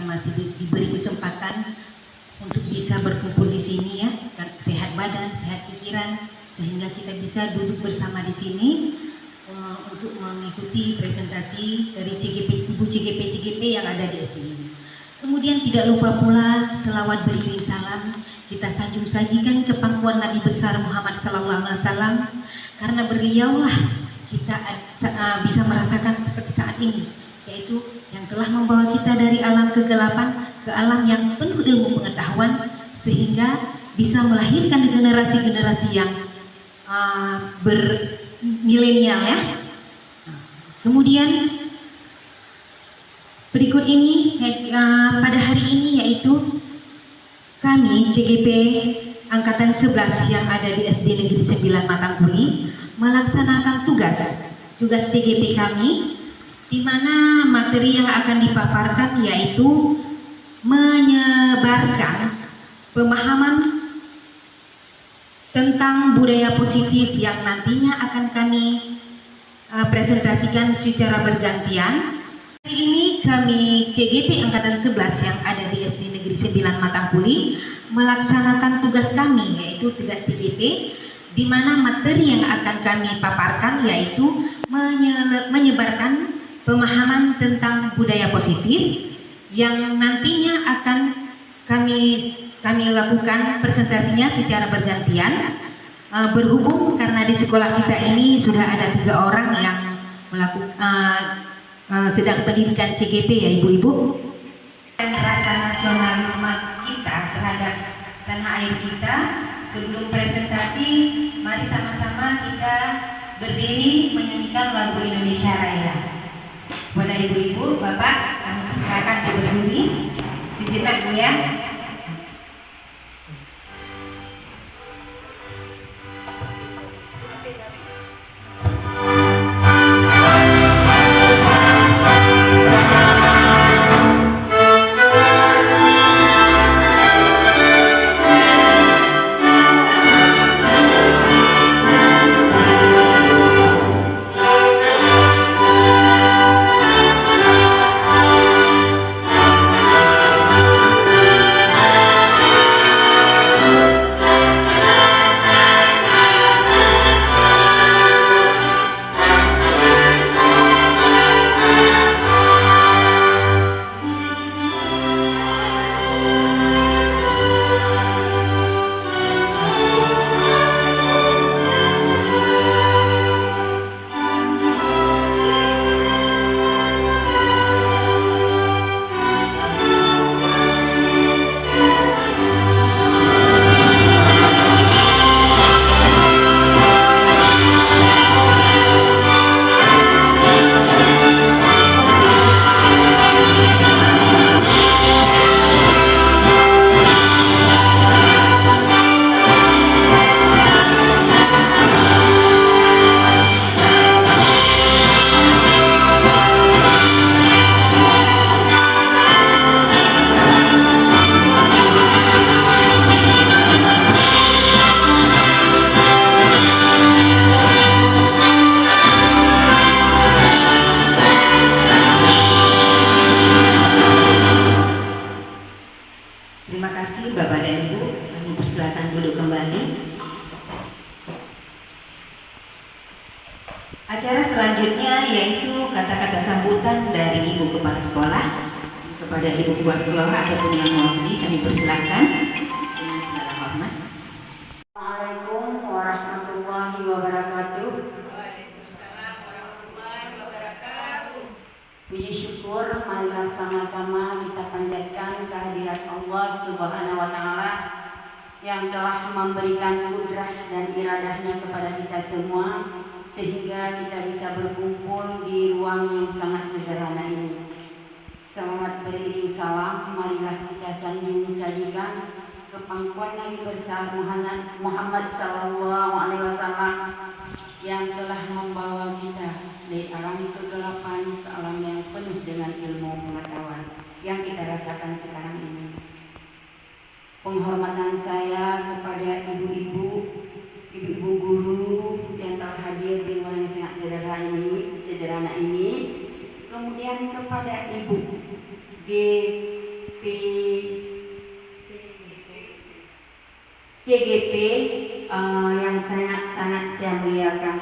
masih diberi kesempatan untuk bisa berkumpul di sini ya, sehat badan, sehat pikiran, sehingga kita bisa duduk bersama di sini untuk mengikuti presentasi dari Ibu CGP yang ada di SD ini. Kemudian tidak lupa pula selawat beriring salam kita sanjung sajikan ke pangkuan Nabi besar Muhammad SAW, karena beliaulah kita bisa merasakan seperti saat ini, yaitu yang telah membawa kita dari alam kegelapan ke alam yang penuh ilmu pengetahuan, sehingga bisa melahirkan generasi-generasi yang bermilenial ya. Kemudian berikut ini pada hari ini yaitu kami CGP Angkatan 11 yang ada di SD Negeri 9 Matangguli melaksanakan tugas CGP kami, di mana materi yang akan dipaparkan yaitu menyebarkan pemahaman tentang budaya positif yang nantinya akan kami presentasikan secara bergantian. Hari ini kami CGP Angkatan 11 yang ada di SD Negeri 9 Matangguli melaksanakan tugas kami, yaitu tugas CGP, di mana materi yang akan kami paparkan yaitu menyebarkan pemahaman tentang budaya positif yang nantinya akan kami lakukan presentasinya secara bergantian. Berhubung karena di sekolah kita ini sudah ada 3 orang yang sedang pendidikan CGP ya ibu-ibu, dan rasa nasionalisme kita terhadap tanah air kita. Sebelum presentasi, mari sama-sama kita berdiri menyanyikan lagu Indonesia Raya. Pada ibu-ibu, bapak, kami silakan berdiri sejenak ya. Acara selanjutnya yaitu kata-kata sambutan dari Ibu Kepala Sekolah kepada Ibu Kepala Sekolah ataupun yang mewakili, kami persilakan dengan segala hormat. Assalamualaikum warahmatullahi wabarakatuh. Waalaikumsalam warahmatullahi wabarakatuh. Puji syukur marilah sama-sama kita panjatkan kehadirat Allah Subhanahu wa Ta'ala yang telah memberikan kudrah dan iradahnya kepada kita semua, sehingga kita bisa berkumpul di ruang yang sangat sederhana ini. Selamat beriring salam, marilah kita sanjung sajikan ke pangkuan Nabi besar Muhammad SAW yang telah membawa kita dari alam kegelapan ke alam yang penuh dengan ilmu pengetahuan yang kita rasakan sekarang ini. Penghormatan saya kepada ibu-ibu guru yang telah hadir di ruang yang sangat sederhana ini, kemudian kepada ibu di CGP yang sangat-sangat saya muliakan.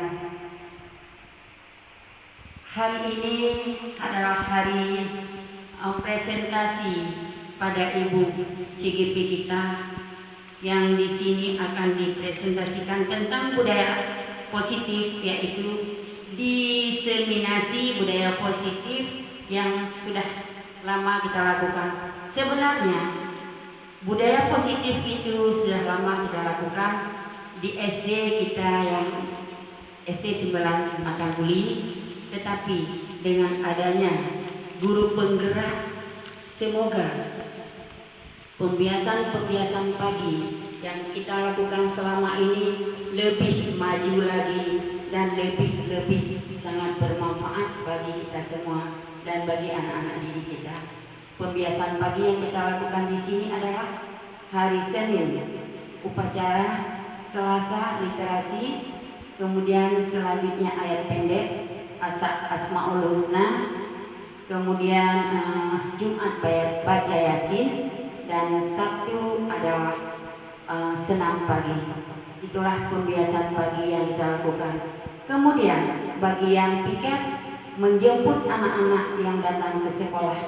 Hari ini adalah hari presentasi pada Ibu CGP kita yang di sini akan dipresentasikan tentang budaya positif, yaitu diseminasi budaya positif yang sudah lama kita lakukan. Sebenarnya budaya positif itu sudah lama kita lakukan di SD kita yang SD 9 Matangkuli, tetapi dengan adanya guru penggerak, semoga pembiasan pagi yang kita lakukan selama ini lebih maju lagi dan lebih sangat bermanfaat bagi kita semua dan bagi anak-anak didik kita. Pembiasan pagi yang kita lakukan di sini adalah hari Senin upacara, Selasa literasi, kemudian selanjutnya ayat pendek, Asmaul Husna, kemudian Jumat baca Yasin, dan Sabtu adalah senam pagi. Itulah pembiasan pagi yang kita lakukan. Kemudian bagi yang piket, menjemput anak-anak yang datang ke sekolah,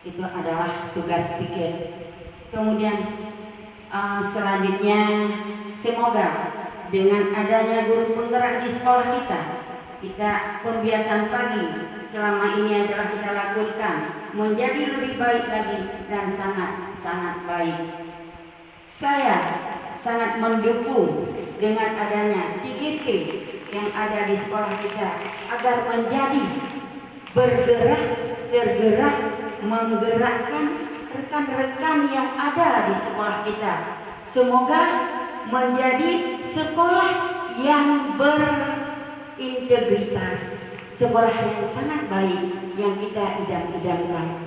itu adalah tugas piket. Kemudian selanjutnya semoga dengan adanya guru penggerak di sekolah kita pembiasan pagi selama ini adalah kita lakukan menjadi lebih baik lagi dan sangat baik. Saya sangat mendukung dengan adanya CGP yang ada di sekolah kita agar menjadi bergerak, tergerak, menggerakkan rekan-rekan yang ada di sekolah kita. Semoga menjadi sekolah yang berintegritas, sekolah yang sangat baik yang kita idam-idamkan.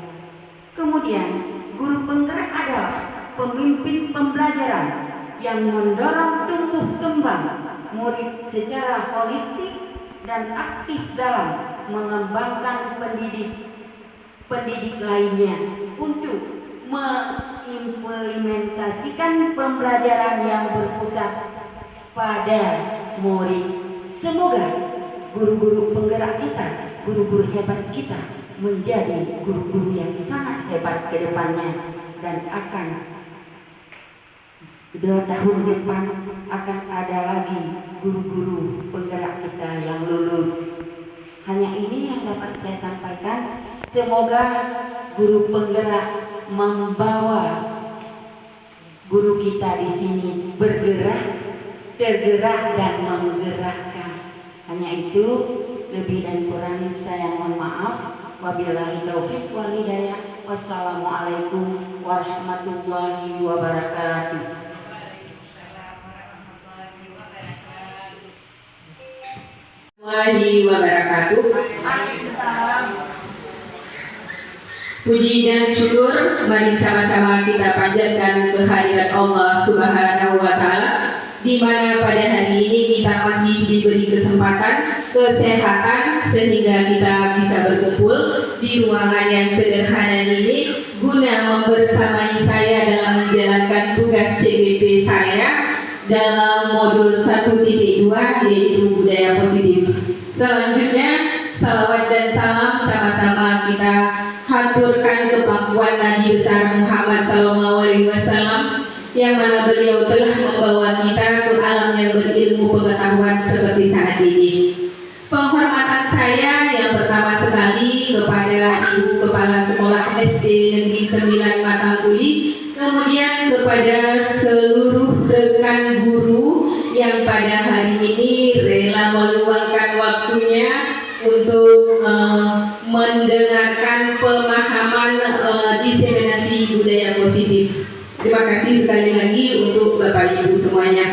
Kemudian guru penggerak adalah pemimpin pembelajaran yang mendorong tumbuh kembang murid secara holistik dan aktif dalam mengembangkan pendidik lainnya untuk mengimplementasikan pembelajaran yang berpusat pada murid. Semoga guru-guru penggerak kita, guru-guru hebat kita menjadi guru-guru yang sangat hebat ke depannya, dan akan tahun depan akan ada lagi guru-guru penggerak kita yang lulus. Hanya ini yang dapat saya sampaikan. Semoga guru penggerak membawa guru kita di sini bergerak, tergerak dan menggerakkan. Hanya itu, lebih dan kurang saya mohon maaf. Wabillahi taufiq wal hidayah. Wassalamualaikum warahmatullahi wabarakatuh. Warahmatullahi wabarakatuh. Puji dan syukur mari sama-sama kita panjatkan kehadirat Allah Subhanahu wa Ta'ala, di mana pada hari ini kita masih diberi kesempatan, kesehatan, sehingga kita bisa berkumpul di ruangan yang sederhana ini guna membersamai saya dalam menjalankan tugas CGP saya dalam modul 1.2, yaitu budaya positif. Selanjutnya, salawat dan salam sama-sama kita haturkan kepada Nabi besar Muhammad SAW, yang mana beliau telah membawa kita ke alam yang berilmu pengetahuan seperti saat ini. Penghormatan saya yang pertama sekali kepada Ibu Kepala Sekolah SD Negeri 9 Matangkuli, kemudian kepada seluruh rekan guru yang pada hari ini rela meluangkan waktunya untuk mendengarkan pemahaman diseminasi budaya positif. Terima kasih sekali lagi untuk Bapak Ibu semuanya.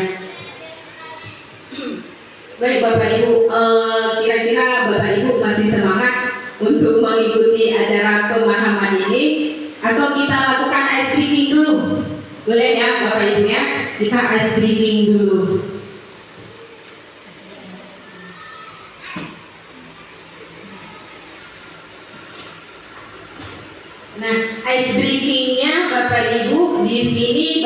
Baik Bapak Ibu, kira-kira Bapak Ibu masih semangat untuk mengikuti acara pemahaman ini, atau kita lakukan ice breaking dulu? Boleh ya Bapak Ibu ya, kita ice breaking dulu. Nah, ice breakingnya Bapak Ibu di sini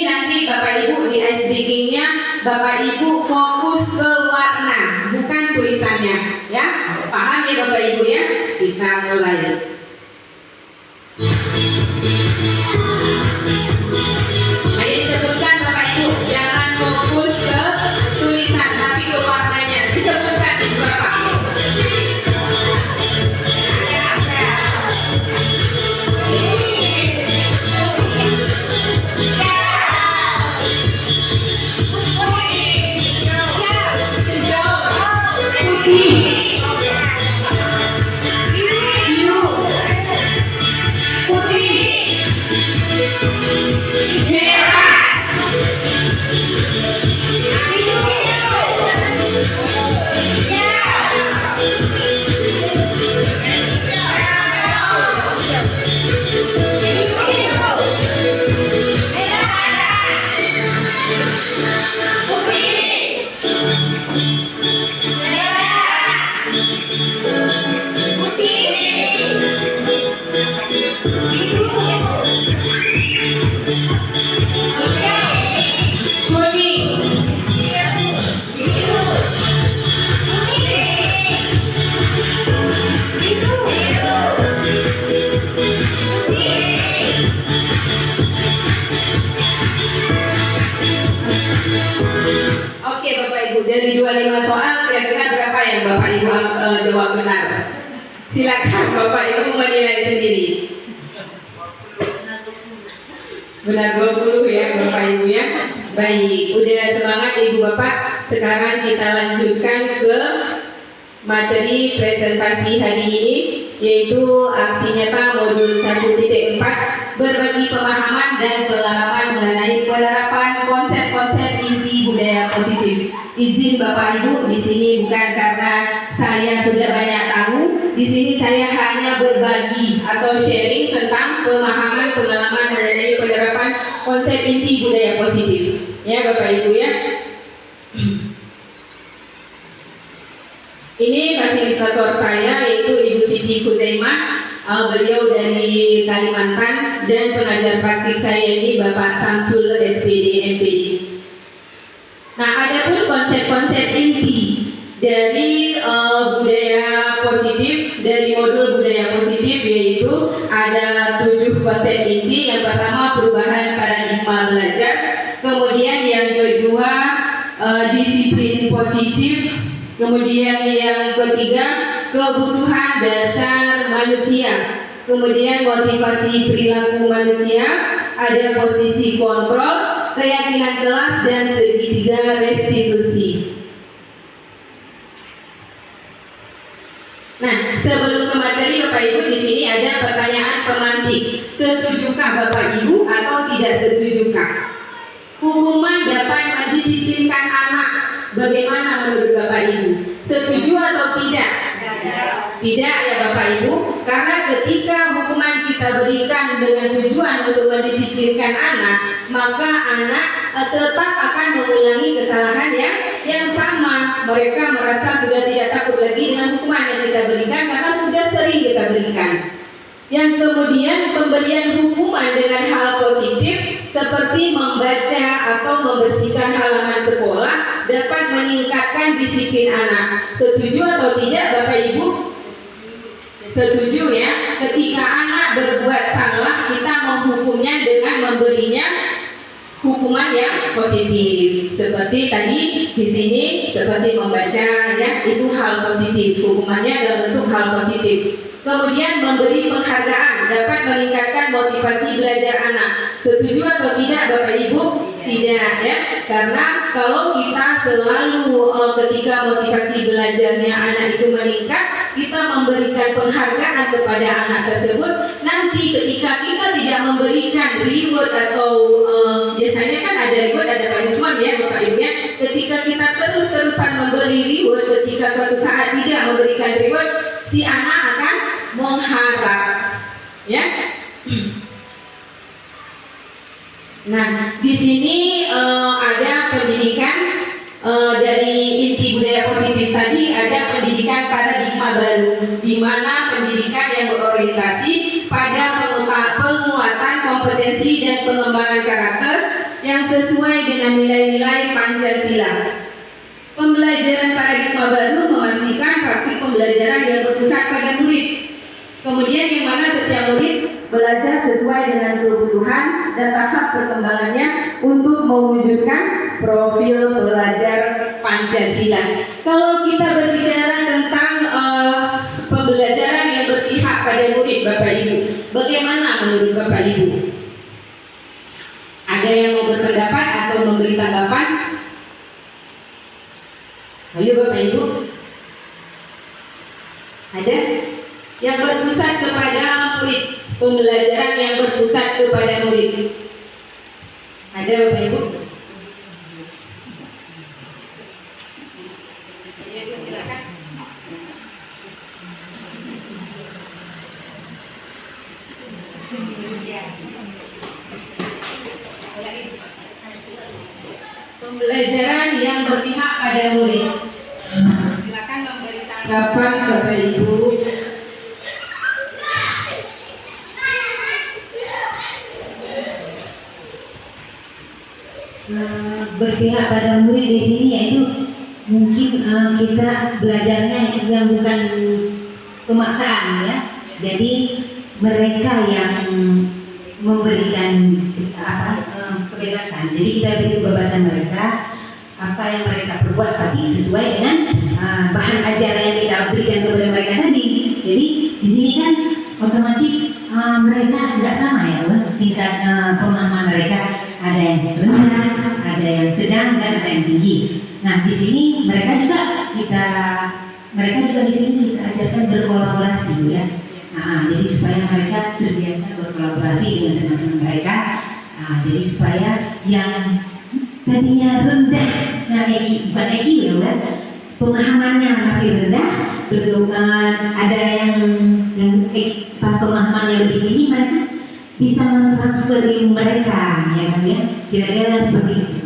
nanti Bapak Ibu di ice breakingnya Bapak Ibu fokus ke warna, bukan tulisannya, ya. Paham ya Bapak Ibu ya? Kita mulai. Ayo sebutkan Bapak Ibu, jangan fokus ke tulisan tapi ke warnanya. Disebutkan Ibu Bapak. Oke Bapak Ibu, dari 25 soal kira-kira berapa yang Bapak Ibu jawab benar? Silakan Bapak Ibu menilai sendiri. Benar 20 ya Bapak Ibu ya. Baik, udah semangat Ibu Bapak. Sekarang kita lanjutkan ke materi presentasi hari ini, yaitu aksi nyata modul 1.4, berbagi pemahaman dan pengalaman mengenai penerapan konsep-konsep inti budaya positif. Izin Bapak Ibu, di sini bukan karena saya sudah banyak tahu, di sini saya hanya berbagi atau sharing tentang pemahaman pengalaman mengenai penerapan konsep inti budaya positif. Ya Bapak Ibu ya. Ini fasilitator saya yaitu Ibu Siti Kuzaimah. Beliau dari Kalimantan, dan pengajar praktik saya ini Bapak Samsul SPD MPD. Nah, ada pun konsep-konsep inti dari budaya positif, dari modul budaya positif, yaitu ada 7 konsep inti. Yang pertama perubahan paradigma belajar, kemudian yang kedua disiplin positif, kemudian yang ketiga kebutuhan dasar manusia, kemudian motivasi perilaku manusia, ada posisi kontrol, keyakinan kelas, dan segitiga restitusi. Nah, sebelum ke materi Bapak Ibu, di sini ada pertanyaan pemantik. Setujukah Bapak Ibu atau tidak setujukah? Hukuman dapat mendisiplinkan anak. Bagaimana menurut Bapak Ibu? Setuju atau tidak? Tidak ya Bapak Ibu, karena ketika hukuman kita berikan dengan tujuan untuk mendisiplinkan anak, maka anak tetap akan mengulangi kesalahan yang sama. Mereka merasa sudah tidak takut lagi dengan hukuman yang kita berikan karena sudah sering kita berikan. Yang kemudian pemberian hukuman dengan hal positif seperti membaca atau membersihkan halaman sekolah dapat meningkatkan disiplin anak. Setuju atau tidak Bapak Ibu? Setuju ya. Ketika anak berbuat salah, kita menghukumnya dengan memberinya hukuman yang positif. Seperti tadi di sini, seperti membaca ya, itu hal positif. Hukumannya dalam bentuk hal positif. Kemudian memberi penghargaan dapat meningkatkan motivasi belajar anak. Setuju atau tidak Bapak Ibu? Tidak ya, karena kalau kita selalu ketika motivasi belajarnya anak itu meningkat, kita memberikan penghargaan kepada anak tersebut. Nanti ketika kita tidak memberikan reward atau biasanya kan ada reward, ada punishment ya Bapak Ibu ya. Ketika kita terus-terusan memberi reward, ketika suatu saat tidak memberikan reward, si anak akan mengharap ya. Nah, di sini ada pendidikan dari inti budaya positif tadi, ada pendidikan paradigma baru. di mana pendidikan yang berorientasi pada penguatan kompetensi dan pengembangan karakter yang sesuai dengan nilai-nilai Pancasila. Pembelajaran paradigma baru memastikan praktik pembelajaran yang berpusat pada murid. Kemudian yang mana setiap murid belajar sesuai dengan kebutuhan dan tahap perkembangannya untuk mewujudkan profil pelajar Pancasila. Kalau kita berbicara tentang pembelajaran yang berpihak pada murid, Bapak Ibu, bagaimana menurut Bapak Ibu? Ada yang mau berpendapat atau memberi tanggapan? Ayo Bapak Ibu. Ada? Yang berpusat kepada murid, pembelajaran yang berpusat kepada murid. Ada Bapak Ibu? Ya, silakan. Pembelajaran yang berpihak pada murid. Silakan memberi tanggapan Bapak Ibu. Berpihak pada murid di sini yaitu mungkin kita belajarnya yang bukan pemaksaan ya. Jadi mereka yang memberikan kebebasan. Jadi kita beri kebebasan mereka apa yang mereka perbuat tapi sesuai dengan bahan ajaran yang kita berikan kepada mereka tadi. Jadi di sini kan otomatis mereka nggak sama ya, tingkat pemahaman mereka. Ada yang rendah, ada yang sedang, dan ada yang tinggi. Nah, di sini mereka juga di sini kita ajarkan berkolaborasi ya. Jadi supaya mereka terbiasa berkolaborasi dengan teman-teman mereka. Jadi supaya yang tadinya rendah, bukan EQ ya, kan? Pemahamannya masih rendah, ada yang pemahamannya lebih tinggi, mereka bisa mentransfer ilmu mereka, ya kan ya, kira-kira seperti itu.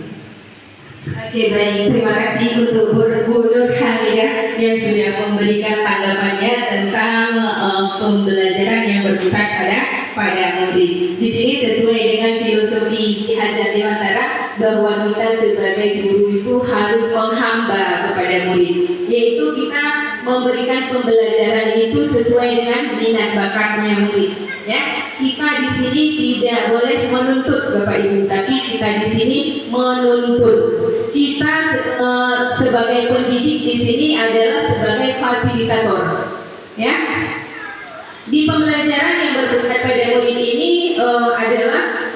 Oke, baik, terima kasih untuk Bu Nur Hamidah yang sudah memberikan tanggapannya tentang pembelajaran yang berpusat pada murid. Di sini sesuai dengan filosofi Ki Hajar Dewantara bahwa kita sebagai guru itu harus menghamba kepada murid, yaitu kita memberikan pembelajaran itu sesuai dengan minat bakatnya murid. Ya, kita di sini tidak boleh menuntut Bapak Ibu, tapi kita di sini menuntut. Kita sebagai pendidik di sini adalah sebagai fasilitator. Ya, di pembelajaran yang berpusat pada murid ini adalah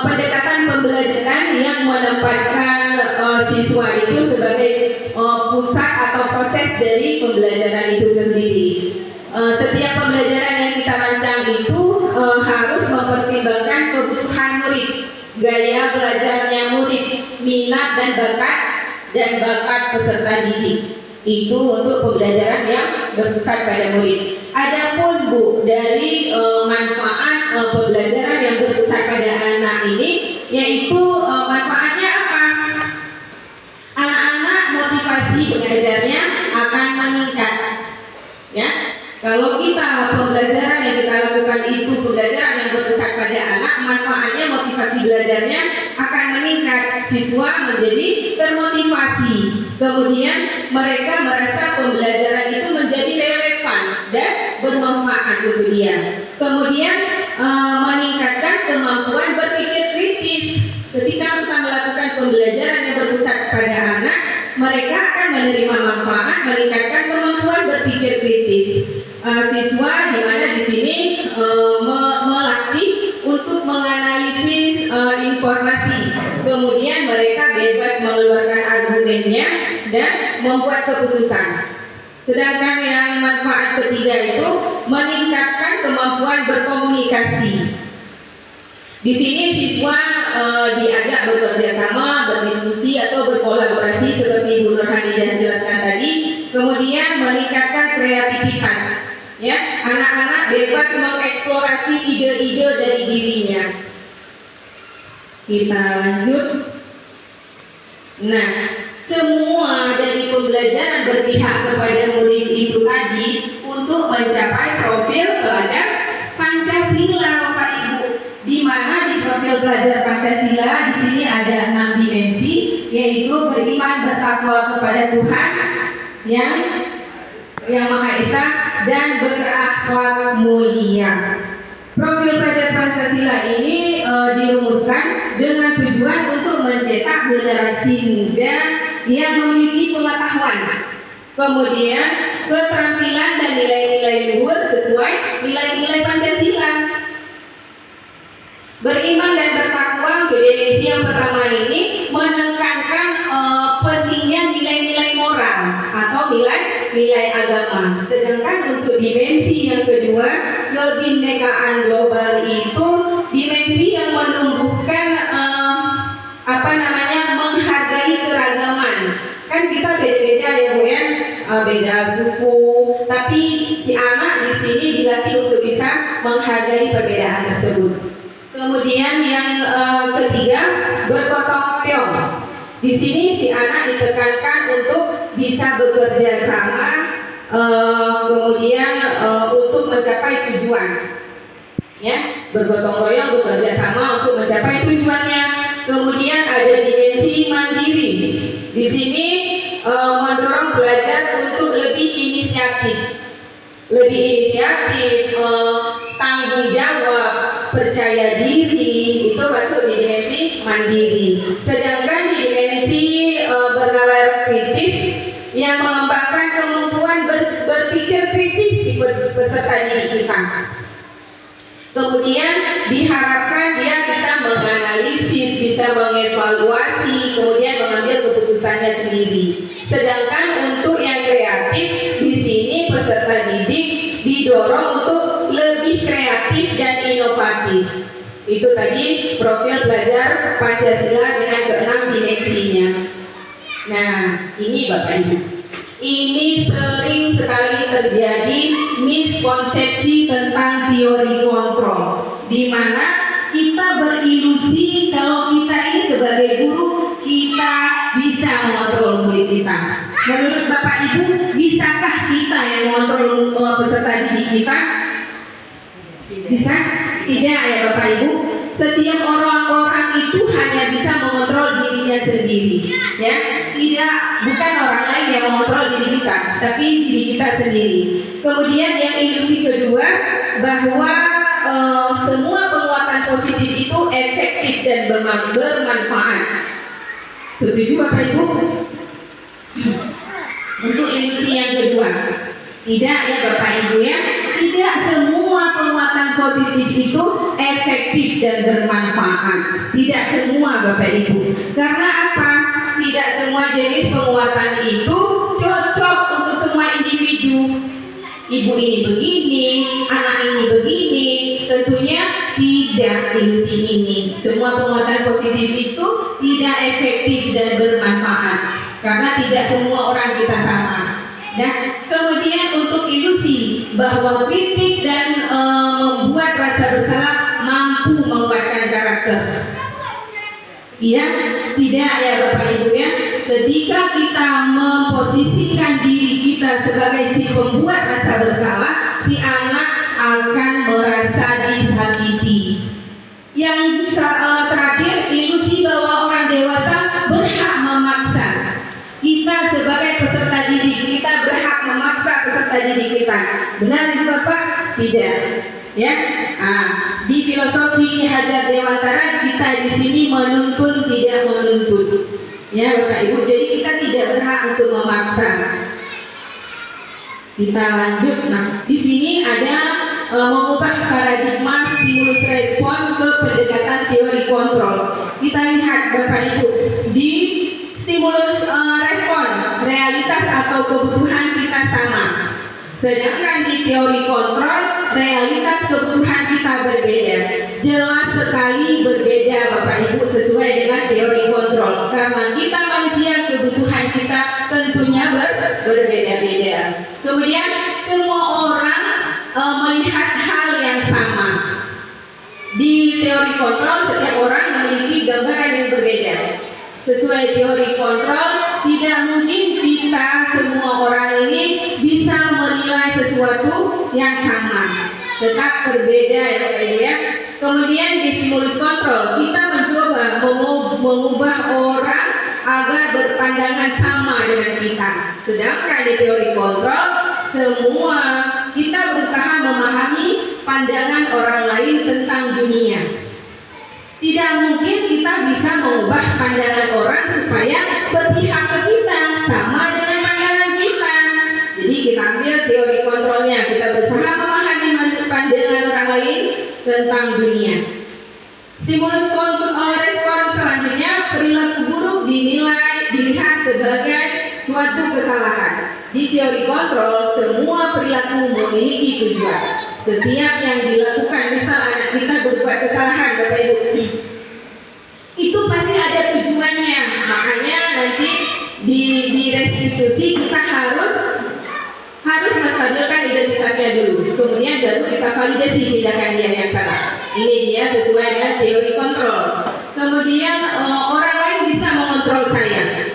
pendekatan pembelajaran yang menempatkan siswa itu sebagai pusat atau proses dari pembelajaran itu sendiri. Setiap pembelajaran yang kita rancang itu harus mempertimbangkan kebutuhan murid, gaya belajarnya murid, minat dan bakat peserta didik. Itu untuk pembelajaran yang berpusat pada murid. Adapun Bu, dari manfaat pembelajaran yang berpusat pada anak ini, yaitu manfaatnya apa? Anak-anak motivasi belajarnya akan meningkat. Ya, kalau kita pembelajaran yang kita lakukan itu pembelajaran yang berpusat pada anak, manfaatnya motivasi belajarnya akan meningkat. Siswa menjadi termotivasi. Kemudian mereka merasa pembelajaran itu menjadi relevan dan bermanfaat untuk dia. Kemudian meningkatkan kemampuan berpikir kritis. Ketika kita melakukan pembelajaran yang berpusat pada anak, mereka akan menerima manfaat, meningkatkan kemampuan berpikir kritis. Siswa di mana di sini melatih untuk menganalisis informasi. Kemudian mereka bebas mengeluarkan argumennya dan membuat keputusan. Sedangkan yang manfaat ketiga itu meningkatkan kemampuan berkomunikasi. Di sini siswa diajak bekerja sama, berdiskusi atau berkolaborasi seperti Bu Nur Hamidah jelaskan tadi. Kemudian meningkatkan kreativitas. Ya, anak-anak bebas mengeksplorasi ide-ide dari dirinya. Kita lanjut. Nah, semua dari pembelajaran berpihak kepada murid itu tadi untuk untuk mencapai profil pelajar Pancasila, Bapak Ibu. Di mana di profil pelajar Pancasila di sini ada 6 dimensi, yaitu beriman bertakwa kepada Tuhan yang Maha Esa dan berakhlak mulia. Profil pelajar Pancasila ini dirumuskan dengan tujuan untuk mencetak generasi muda yang memiliki pengetahuan, kemudian keterampilan dan nilai-nilai luhur sesuai nilai-nilai Pancasila. Beriman dan bertakwa, dimensi yang pertama ini menekankan pentingnya nilai-nilai moral atau nilai agama. Sedangkan untuk dimensi yang kedua, kebinekaan global itu dimensi yang menumbuhkan menghargai keragaman. Kan kita beda-beda ya Bu ya, beda suku, tapi si anak di sini dilatih untuk bisa menghargai perbedaan tersebut. Kemudian yang ketiga, bergotong royong. Di sini si anak ditekankan untuk bisa bekerja sama, kemudian untuk mencapai tujuan. Ya, bergotong royong, bekerja sama untuk mencapai tujuannya. Kemudian ada dimensi mandiri. Di sini mendorong belajar untuk lebih inisiatif, tanggung jawab, percaya diri, itu masuk di dimensi mandiri. Sedangkan di dimensi bernalar kritis yang mengembangkan kemampuan berpikir kritis di peserta didik kita. Kemudian diharapkan dia bisa menganalisis, bisa mengevaluasi, kemudian mengambil keputusannya sendiri. Sedangkan untuk yang kreatif, di sini peserta didik didorong untuk lebih kreatif dan inovatif. Itu tadi profil pelajar Pancasila dengan ke-6 dimensinya. Nah, ini Bapak Ibu, ini sering sekali terjadi miskonsepsi tentang teori kontrol, di mana kita berilusi kalau kita ini sebagai guru kita bisa mengontrol murid kita. Menurut Bapak Ibu, bisakah kita yang mengontrol peserta didik kita? Bisa? Tidak ya Bapak Ibu. Setiap orang itu hanya bisa mengontrol dirinya sendiri, ya. Bukan orang lain yang mengontrol diri kita, tapi diri kita sendiri. Kemudian yang ilusi kedua, bahwa semua penguatan positif itu efektif dan bermanfaat. Setuju Bapak Ibu? Untuk ilusi yang kedua, tidak ya Bapak Ibu ya, tidak semua penguatan positif itu efektif dan bermanfaat. Tidak semua Bapak Ibu. Karena apa? Tidak semua jenis penguatan itu cocok untuk semua individu. Ibu ini begini, anak ini begini. Tentunya tidak ilusi ini. Semua penguatan positif itu tidak efektif dan bermanfaat. Karena tidak semua orang kita sama. Nah, kemudian untuk ilusi bahwa kritik dan membuat rasa bersalah mampu menguatkan karakter. Iya, tidak ya Bapak Ibu ya. Ketika kita memposisikan diri kita sebagai si pembuat rasa bersalah, si anak akan merasa disakiti. Yang terakhir, ilusi bahwa orang dewasa berhak memaksa. Kita sebagai peserta didik, kita berhak memaksa peserta didik kita. Benar itu Bapak? Tidak. Ya, di filosofi Ki Hajar Dewantara kita di sini menuntun tidak menuntut. Ya Bapak Ibu, jadi kita tidak berhak untuk memaksa. Kita lanjut. Nah, di sini ada mengubah paradigma stimulus respon ke pendekatan teori kontrol. Kita lihat Bapak Ibu, di stimulus respon, realitas atau kebutuhan kita sama. Sedangkan di teori kontrol, realitas kebutuhan kita berbeda. Jelas sekali berbeda Bapak Ibu sesuai dengan teori kontrol. Karena kita manusia, kebutuhan kita tentunya berbeda-beda. Kemudian semua orang melihat hal yang sama. Di teori kontrol, setiap orang memiliki gambaran yang berbeda. Sesuai teori kontrol, tidak mungkin kita semua orang ini bisa menilai sesuatu yang sama, tetap berbeda ya Bapak Ibu ya. Kemudian di stimulus kontrol kita mencoba mengubah orang agar berpandangan sama dengan kita. Sedangkan di teori kontrol semua kita berusaha memahami pandangan orang lain tentang dunia. Tidak mungkin kita bisa mengubah pandangan orang supaya berpihak ke kita sama dengan pandangan kita. Jadi kita ambil teori kontrolnya, kita berusaha memahami pandangan orang lain tentang dunia. Stimulus respon selanjutnya, perilaku buruk dilihat sebagai suatu kesalahan. Di teori kontrol semua perilaku memiliki tujuan. Setiap yang dilakukan, misal anak kita berbuat kesalahan Bapak Ibu, itu pasti ada tujuannya. Makanya nanti di restitusi kita harus menstabilkan identitasnya dulu, kemudian baru kita validasi tindakan dia yang salah. Ini dia sesuai dengan teori kontrol. Kemudian orang lain bisa mengontrol saya.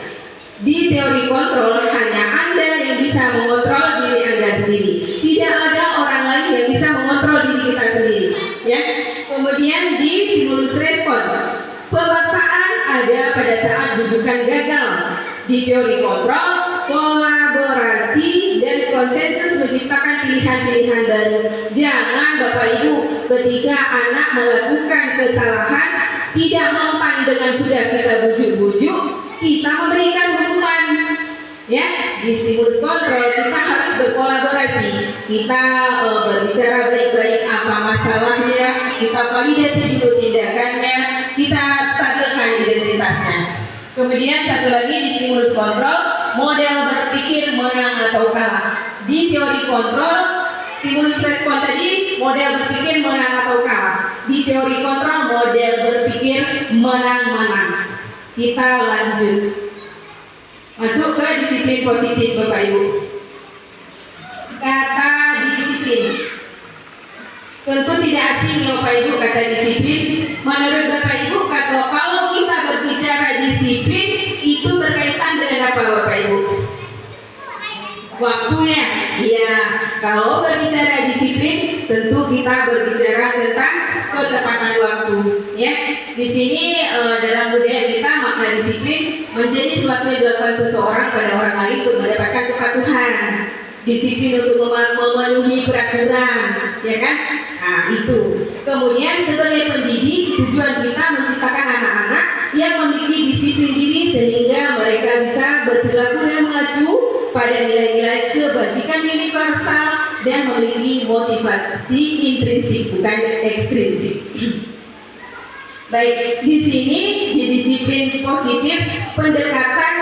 Di teori kontrol hanya Anda yang bisa mengontrol diri Anda sendiri. Tidak ada orang lain yang bisa mengontrol diri kita sendiri. Ya. Kemudian di stimulus respon, pemaksaan ada pada saat bujukan gagal. Di teori kontrol, kolaborasi dan konsensus menciptakan pilihan-pilihan baru. Jangan Bapak Ibu, ketika anak melakukan kesalahan tidak mempan dengan sudah kita bujuk-bujuk, kita memberikan hukuman. Ya, di stimulus kontrol kita harus berkolaborasi. Kita berbicara baik-baik apa masalahnya, kita validasi dulu tindakannya, kita stabilkan identitasnya. Kemudian satu lagi di stimulus kontrol, model berpikir menang atau kalah. Di teori kontrol, stimulus respon tadi model berpikir menang atau kalah. Di teori kontrol model berpikir menang-menang. Kita lanjut. Masuk ke disiplin positif Bapak Ibu. Kata disiplin tentu tidak asing ya Bapak Ibu kata disiplin. Menurut Bapak Ibu kalau kita berbicara disiplin itu berkaitan dengan apa Bapak Ibu? Waktunya. Ya, kalau berbicara disiplin tentu kita berbicara tentang ketepatan waktu. Ya, di sini dalam budaya kita makna disiplin menjadi sesuatu yang dilakukan seseorang pada orang lain untuk mendapatkan kepatuhan. Disiplin untuk memenuhi peraturan, ya kan? Nah, itu. Kemudian sebagai pendidik, tujuan kita menciptakan anak-anak yang memiliki disiplin diri sehingga mereka bisa berperilaku dan mengacu pada nilai-nilai kebajikan universal dan memiliki motivasi intrinsik bukan ekstrinsik. Baik, di sini di disiplin positif pendekatan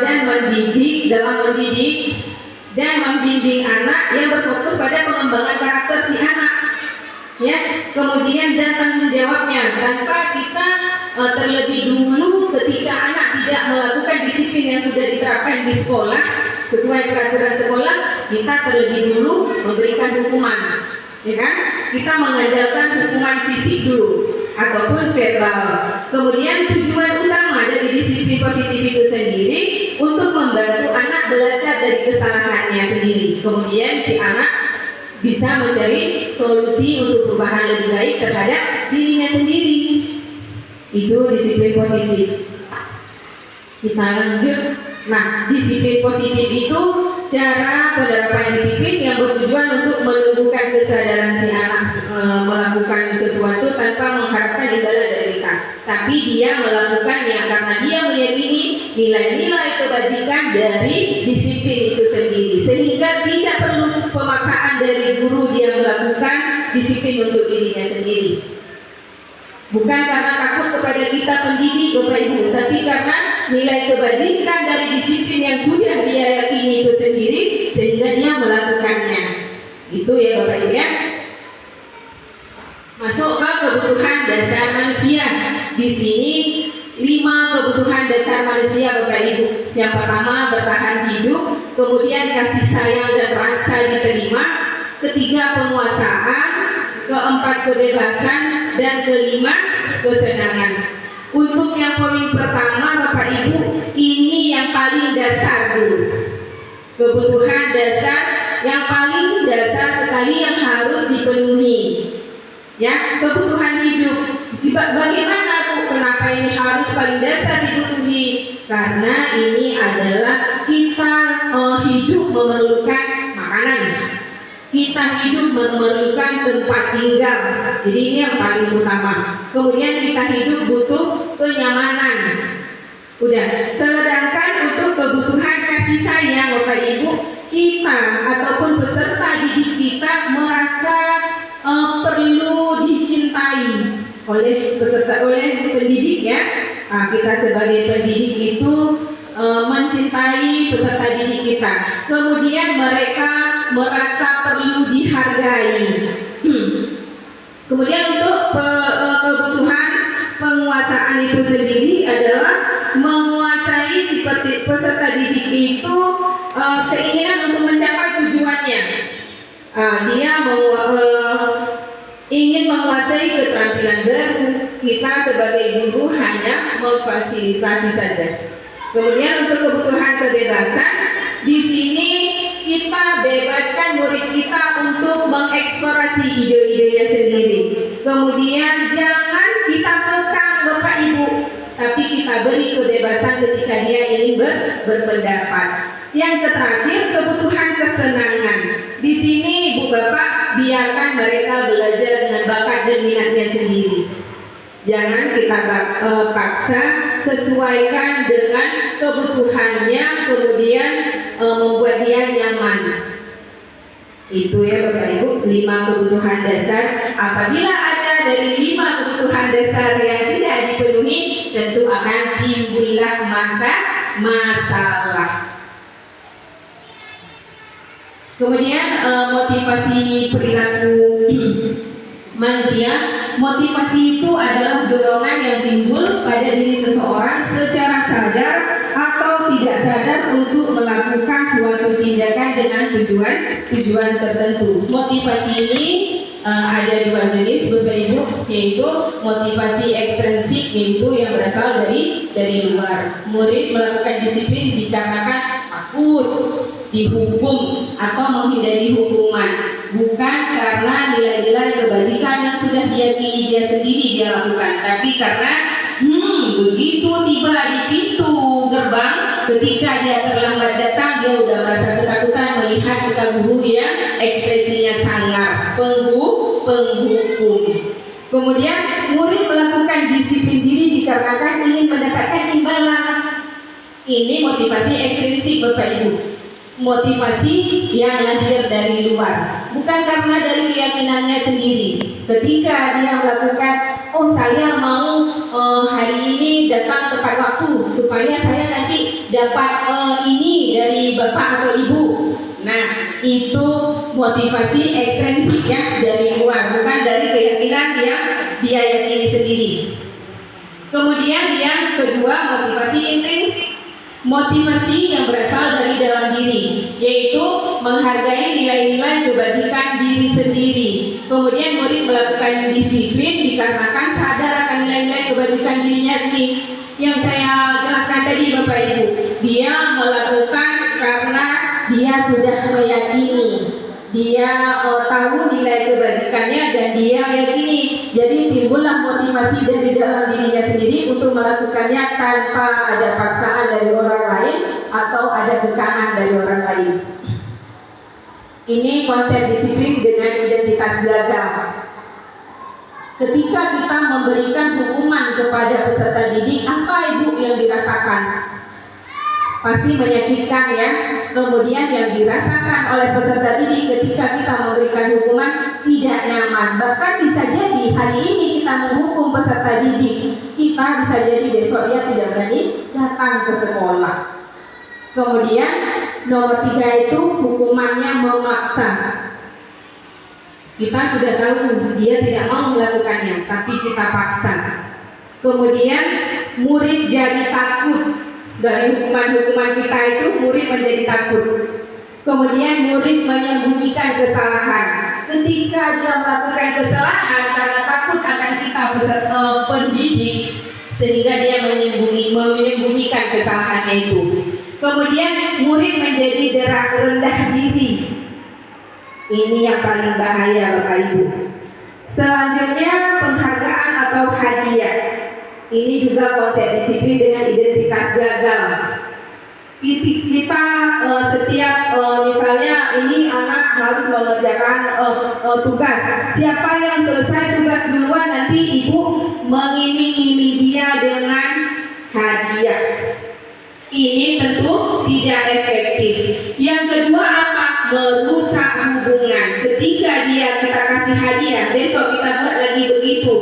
dan mendidik dalam mendidik dan membimbing anak yang berfokus pada pengembangan karakter si anak, ya. Kemudian dan tanggung jawabnya tanpa kita terlebih dulu ketika anak tidak melakukan disiplin yang sudah diterapkan di sekolah sesuai peraturan sekolah, kita terlebih dulu memberikan hukuman, ya kan? Kita mengandalkan hukuman fisik dulu ataupun verbal. Kemudian tujuan utama dari disiplin positif itu sendiri untuk membantu anak belajar dari kesalahannya sendiri. Kemudian si anak bisa mencari solusi untuk perubahan lebih baik terhadap dirinya sendiri. Itu disiplin positif. Kita lanjut. Nah, disiplin positif itu cara penerapan disiplin yang bertujuan untuk menumbuhkan kesadaran si anak melakukan sesuatu tanpa mengharapkan imbalan dari kita. Tapi dia melakukannya karena dia meyakini nilai-nilai kebajikan dari disiplin itu sendiri, sehingga tidak perlu pemaksaan dari guru dia melakukan disiplin untuk dirinya sendiri. Bukan karena takut kepada kita pendidik Bapak Ibu, tapi karena nilai kebajikan dari disiplin yang sudah dia yakini itu sendiri sehingga dia melakukannya. Itu ya Bapak Ibu ya. Masuk ke kebutuhan dasar manusia. Di sini 5 kebutuhan dasar manusia Bapak Ibu. Yang pertama bertahan hidup, kemudian kasih sayang dan rasa diterima, ketiga penguasaan, keempat kebebasan, dan kelima kesenangan. Untuk yang poin pertama Bapak Ibu, ini yang paling dasar dulu. Kebutuhan dasar yang paling dasar sekali yang harus dipenuhi. Ya, kebutuhan hidup. Bagaimana tuh? Kenapa ini harus paling dasar dipenuhi? Karena ini adalah kita hidup memerlukan makanan. Kita hidup memerlukan tempat tinggal. Jadi ini yang paling utama. Kemudian kita hidup butuh kenyamanan. Udah. Sedangkan untuk kebutuhan kasih sayang Bapak Ibu, kita ataupun peserta didik kita merasa perlu dicintai oleh pendidik ya. Nah, kita sebagai pendidik itu mencintai peserta didik kita. Kemudian mereka merasa perlu dihargai. Kemudian untuk kebutuhan penguasaan itu sendiri adalah menguasai seperti peserta didik itu keinginan untuk mencapai tujuannya. Dia ingin menguasai keterampilan baru. Kita sebagai guru hanya memfasilitasi saja. Kemudian untuk kebutuhan kebebasan, di sini kita bebaskan murid kita untuk mengeksplorasi ide-idenya sendiri. Kemudian jangan kita kekang Bapak Ibu, tapi kita beri kebebasan ketika dia ingin berpendapat. Yang terakhir, kebutuhan kesenangan. Di sini Ibu Bapak biarkan mereka belajar dengan bakat dan minatnya sendiri. Jangan kita paksa, sesuaikan dengan kebutuhannya, kemudian membuat dia nyaman. Itu ya Bapak Ibu, 5 kebutuhan dasar. Apabila ada dari 5 kebutuhan dasar yang tidak dipenuhi, tentu akan timbullah masalah. Kemudian motivasi perilaku manusia. Motivasi itu adalah dorongan yang timbul pada diri seseorang secara sadar atau tidak sadar untuk melakukan suatu tindakan dengan tujuan tertentu. Motivasi ini ada 2 jenis Bapak Ibu, yaitu motivasi ekstrinsik, yaitu yang berasal dari luar. Murid melakukan disiplin dikarenakan takut dihukum atau menghindari hukuman, bukan karena nilai-nilai kebajikan yang sudah diyakini dia sendiri dia lakukan, tapi karena begitu tiba di pintu gerbang, ketika dia terlambat datang, dia udah merasa ketakutan melihat muka guru yang ekspresinya sangar, penghukum. Kemudian murid melakukan disiplin diri dikarenakan ingin mendapatkan imbalan. Ini motivasi ekstrinsik Bapak Ibu. Motivasi yang lahir dari luar, bukan karena dari keyakinannya sendiri. Ketika dia melakukan, saya mau hari ini datang tepat waktu supaya saya nanti dapat ini dari bapak atau ibu. Nah, itu motivasi ekstrinsik ya, dari luar, bukan dari keyakinan yang dia yakini sendiri. Kemudian yang kedua, motivasi intrinsik. Motivasi yang berasal dari dalam diri, yaitu menghargai nilai-nilai kebajikan diri sendiri. Kemudian murid melakukan disiplin dikarenakan sadar akan nilai-nilai kebajikan dirinya sendiri. Yang saya jelaskan tadi Bapak Ibu, dia melakukan karena dia sudah meyakini, dia tahu nilai kebajikannya dan dia yakini. Jadi timbullah motivasi dari dalam dirinya sendiri untuk melakukannya tanpa ada paksaan dari orang lain atau ada tekanan dari orang lain. Ini konsep disiplin dengan identitas gagal. Ketika kita memberikan hukuman kepada peserta didik, apa Ibu yang dirasakan? Pasti menyakitkan ya. Kemudian yang dirasakan oleh peserta didik ketika kita memberikan hukuman tidak nyaman. Bahkan bisa jadi hari ini kita menghukum peserta didik, kita bisa jadi besok dia tidak berani datang ke sekolah. Kemudian nomor 3 itu hukumannya memaksa. Kita sudah tahu dia tidak mau melakukannya, tapi kita paksa. Kemudian murid jadi takut. Dari hukuman-hukuman kita itu murid menjadi takut. Kemudian murid menyembunyikan kesalahan. Ketika dia melakukan kesalahan karena takut akan kita peserta pendidik, sehingga dia menyembunyikan kesalahannya itu. Kemudian murid menjadi rendah diri. Ini yang paling bahaya Bapak Ibu. Selanjutnya penghargaan atau hadiah. Ini juga konsep disiplin dengan identitas gagal. Kita setiap misalnya ini anak harus mengerjakan tugas. Siapa yang selesai tugas duluan nanti ibu mengiming-imingi dia dengan hadiah. Ini tentu tidak efektif. Yang kedua apa? Merusak hubungan. Ketika kita kasih hadiah, besok kita buat lagi begitu.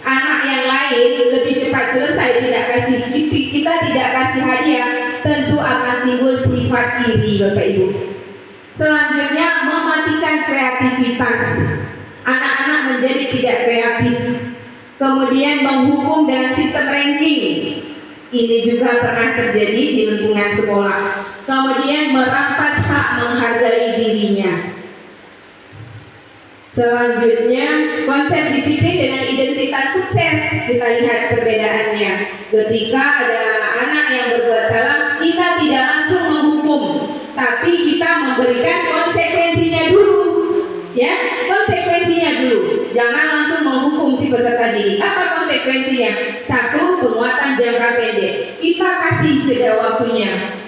Anak yang lain lebih cepat selesai kita tidak kasih hadiah, tentu akan timbul sifat iri Bapak Ibu. Selanjutnya mematikan kreativitas. Anak-anak menjadi tidak kreatif. Kemudian menghukum dengan sistem ranking. Ini juga pernah terjadi di lingkungan sekolah. Kemudian merampas hak menghargai dirinya. Selanjutnya konsep disiplin dengan identitas sukses. Kita lihat perbedaannya. Ketika ada anak-anak yang berbuat salah, kita tidak langsung menghukum, tapi kita memberikan konsekuensinya dulu. Ya, konsekuensinya dulu. Jangan langsung menghukum si peserta didik. Apa konsekuensinya? Satu, penguatan jangka pendek. Kita kasih jeda waktunya.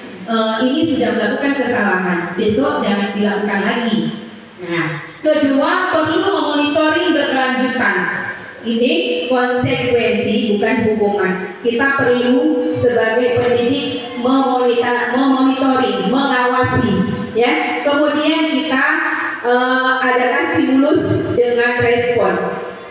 Ini sudah melakukan kesalahan. Besok jangan dilakukan lagi. Nah, kedua, perlu memonitoring berkelanjutan. Ini konsekuensi bukan hukuman. Kita perlu sebagai pendidik memonitoring, mengawasi, ya. Kemudian kita adakan stimulus dengan respon.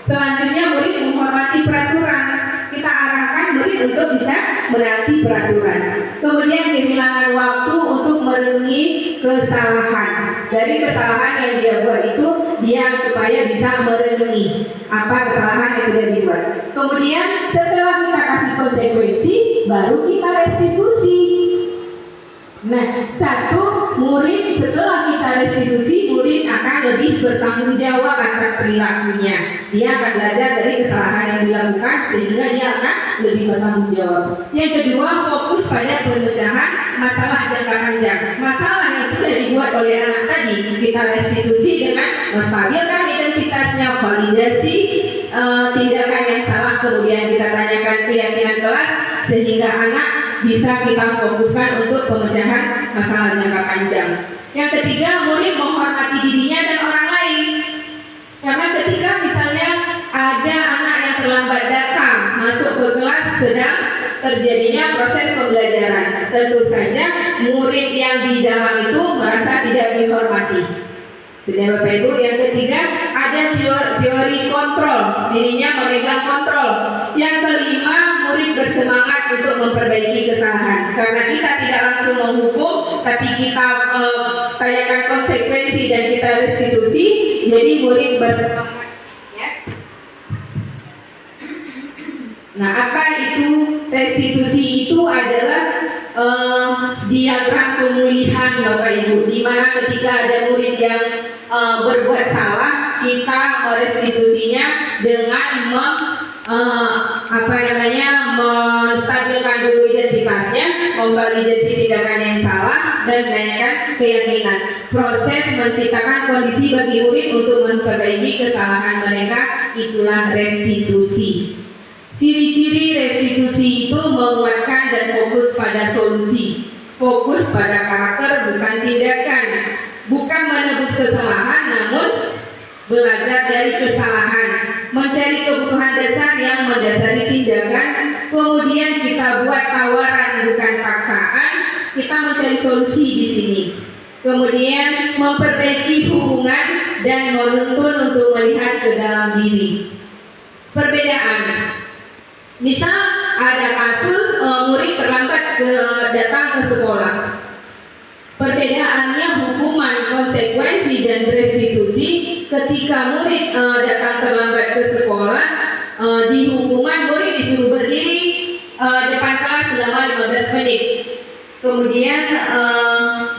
Selanjutnya murid menghormati peraturan. Kita arahkan murid untuk bisa menaati peraturan. Kemudian kehilangan waktu untuk merenungi kesalahan. Dari kesalahan yang dia buat itu, dia supaya bisa merenungi apa kesalahan yang sudah dibuat. Kemudian setelah kita kasih konsekuensi, baru kita restitusi. Nah, satu, murid setelah kita restitusi, murid akan lebih bertanggung jawab atas perilakunya. Dia akan belajar dari kesalahan yang dilakukan sehingga dia akan lebih bertanggung jawab. Yang kedua, fokus pada pemecahan masalah jangka panjang. Masalah yang sudah dibuat oleh anak tadi, kita restitusi dengan menstabilkan identitasnya, validasi tindakan yang salah, kemudian kita tanyakan keyakinan kelas sehingga anak bisa kita fokuskan untuk pemecahan masalah jangka panjang. Yang ketiga, murid menghormati dirinya dan orang lain. Karena ketika misalnya ada anak yang terlambat datang masuk ke kelas sedang terjadinya proses pembelajaran, tentu saja murid yang di dalam itu merasa tidak dihormati. Sudah Bapak Ibu. Yang ketiga, ada teori kontrol, dirinya memegang kontrol. Yang kelima, murid bersemangat untuk memperbaiki kesalahan. Karena kita tidak langsung menghukum, tapi kita tanyakan konsekuensi dan kita restitusi, jadi murid bersemangat. Ya. Nah, apa itu restitusi? Itu adalah diagram pemulihan Bapak Ibu, di mana ketika ada murid yang berbuat salah, kita merestitusinya dengan menstabilkan dulu identitasnya, memvalidasi tindakan yang salah, dan menaikkan keyakinan. Proses menciptakan kondisi bagi murid untuk memperbaiki kesalahan mereka, itulah restitusi. Ciri-ciri restitusi itu menguatkan dan fokus pada solusi, fokus pada karakter bukan tindakan, bukan menebus kesalahan namun belajar dari kesalahan, mencari kebutuhan dasar yang mendasari tindakan, kemudian kita buat tawaran bukan paksaan, kita mencari solusi di sini, kemudian memperbaiki hubungan dan menuntun untuk melihat ke dalam diri. Perbedaan, misal ada kasus murid terlambat datang ke sekolah. Perbedaannya hukuman, konsekuensi, dan restitusi. Ketika murid datang terlambat ke sekolah, di hukuman murid disuruh berdiri depan kelas selama 15 menit. Kemudian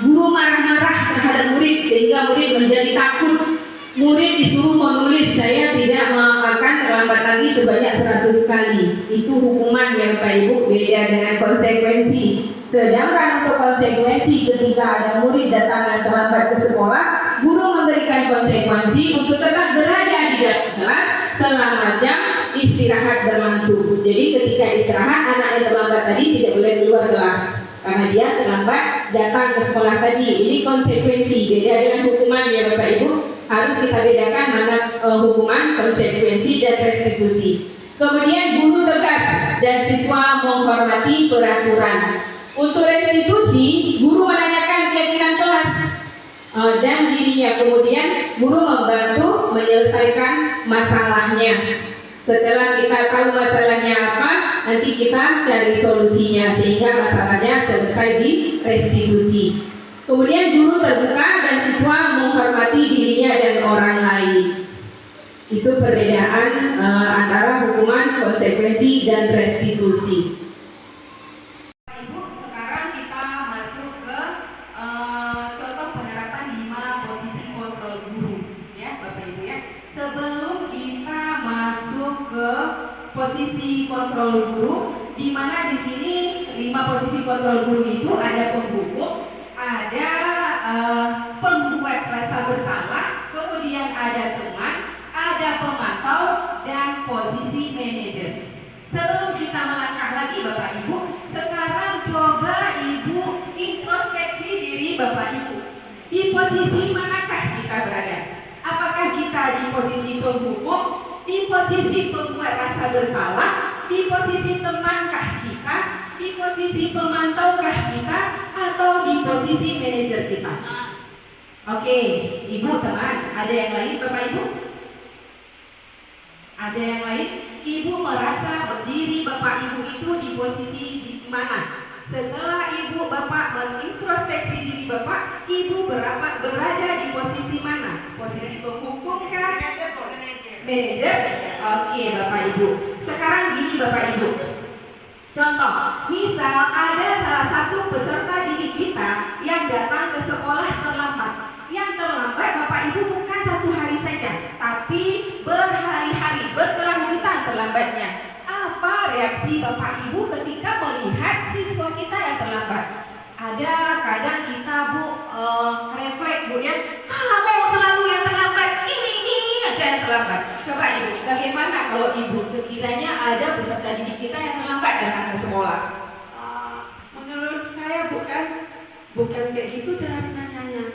guru marah-marah terhadap murid sehingga murid menjadi takut. Murid disuruh menulis, saya tidak akan terlambat terlambat lagi sebanyak 100 kali. Itu hukuman ya Bapak Ibu, beda dengan konsekuensi. Sedangkan untuk konsekuensi ketika ada murid datang yang terlambat ke sekolah, guru memberikan konsekuensi untuk tetap berada di dalam kelas selama jam istirahat berlangsung. Jadi ketika istirahat, anak yang terlambat tadi tidak boleh keluar kelas karena dia terlambat datang ke sekolah tadi. Ini konsekuensi, beda dengan hukuman ya Bapak Ibu. Harus kita bedakan mana hukuman, konsekuensi, dan restitusi. Kemudian guru tegas dan siswa menghormati peraturan. Untuk restitusi, guru menanyakan keyakinan kelas dan dirinya. Kemudian guru membantu menyelesaikan masalahnya. Setelah kita tahu masalahnya apa, nanti kita cari solusinya sehingga masalahnya selesai di restitusi. Kemudian guru terbuka dan siswa menghormati dirinya dan orang lain. Itu perbedaan antara hukuman, konsekuensi, dan restitusi. Ibu, sekarang kita masuk ke contoh penerapan 5 posisi kontrol guru, ya Bapak Ibu ya. Sebelum kita masuk ke posisi kontrol guru, di mana di sini 5 posisi kontrol guru itu ada penghukum, ada pembuat rasa bersalah, kemudian ada teman, ada pemantau, dan posisi manajer. Sebelum kita melangkah lagi Bapak Ibu, sekarang coba Ibu introspeksi diri Bapak Ibu. Di posisi manakah kita berada? Apakah kita di posisi penghukum, di posisi pembuat rasa bersalah, di posisi temankah kita, di posisi pemantaukah kita, atau di posisi manajer kita? Oke, Ibu teman, ada yang lain Bapak Ibu? Ada yang lain? Ibu merasa berdiri Bapak Ibu itu di posisi di mana? Setelah Ibu Bapak mengintrospeksi diri Bapak, Ibu berada di posisi mana? Posisi penghukum kah? Manajer? Oke Bapak Ibu. Sekarang gini Bapak Ibu. Contoh, misal ada salah satu peserta didik kita yang datang ke sekolah terlambat. Yang terlambat Bapak Ibu bukan 1 hari saja, tapi berhari-hari, berkelanjutan terlambatnya. Apa reaksi Bapak Ibu ketika melihat siswa kita yang terlambat? Ada kadang kita Bu refleks Bu ya, kamu selalu yang terlambat, ini aja yang terlambat. Coba Ibu, bagaimana kalau Ibu sekiranya ada peserta didik kita yang terlambat datang ke sekolah? Menurut saya bukan kayak gitu cara nanyanya.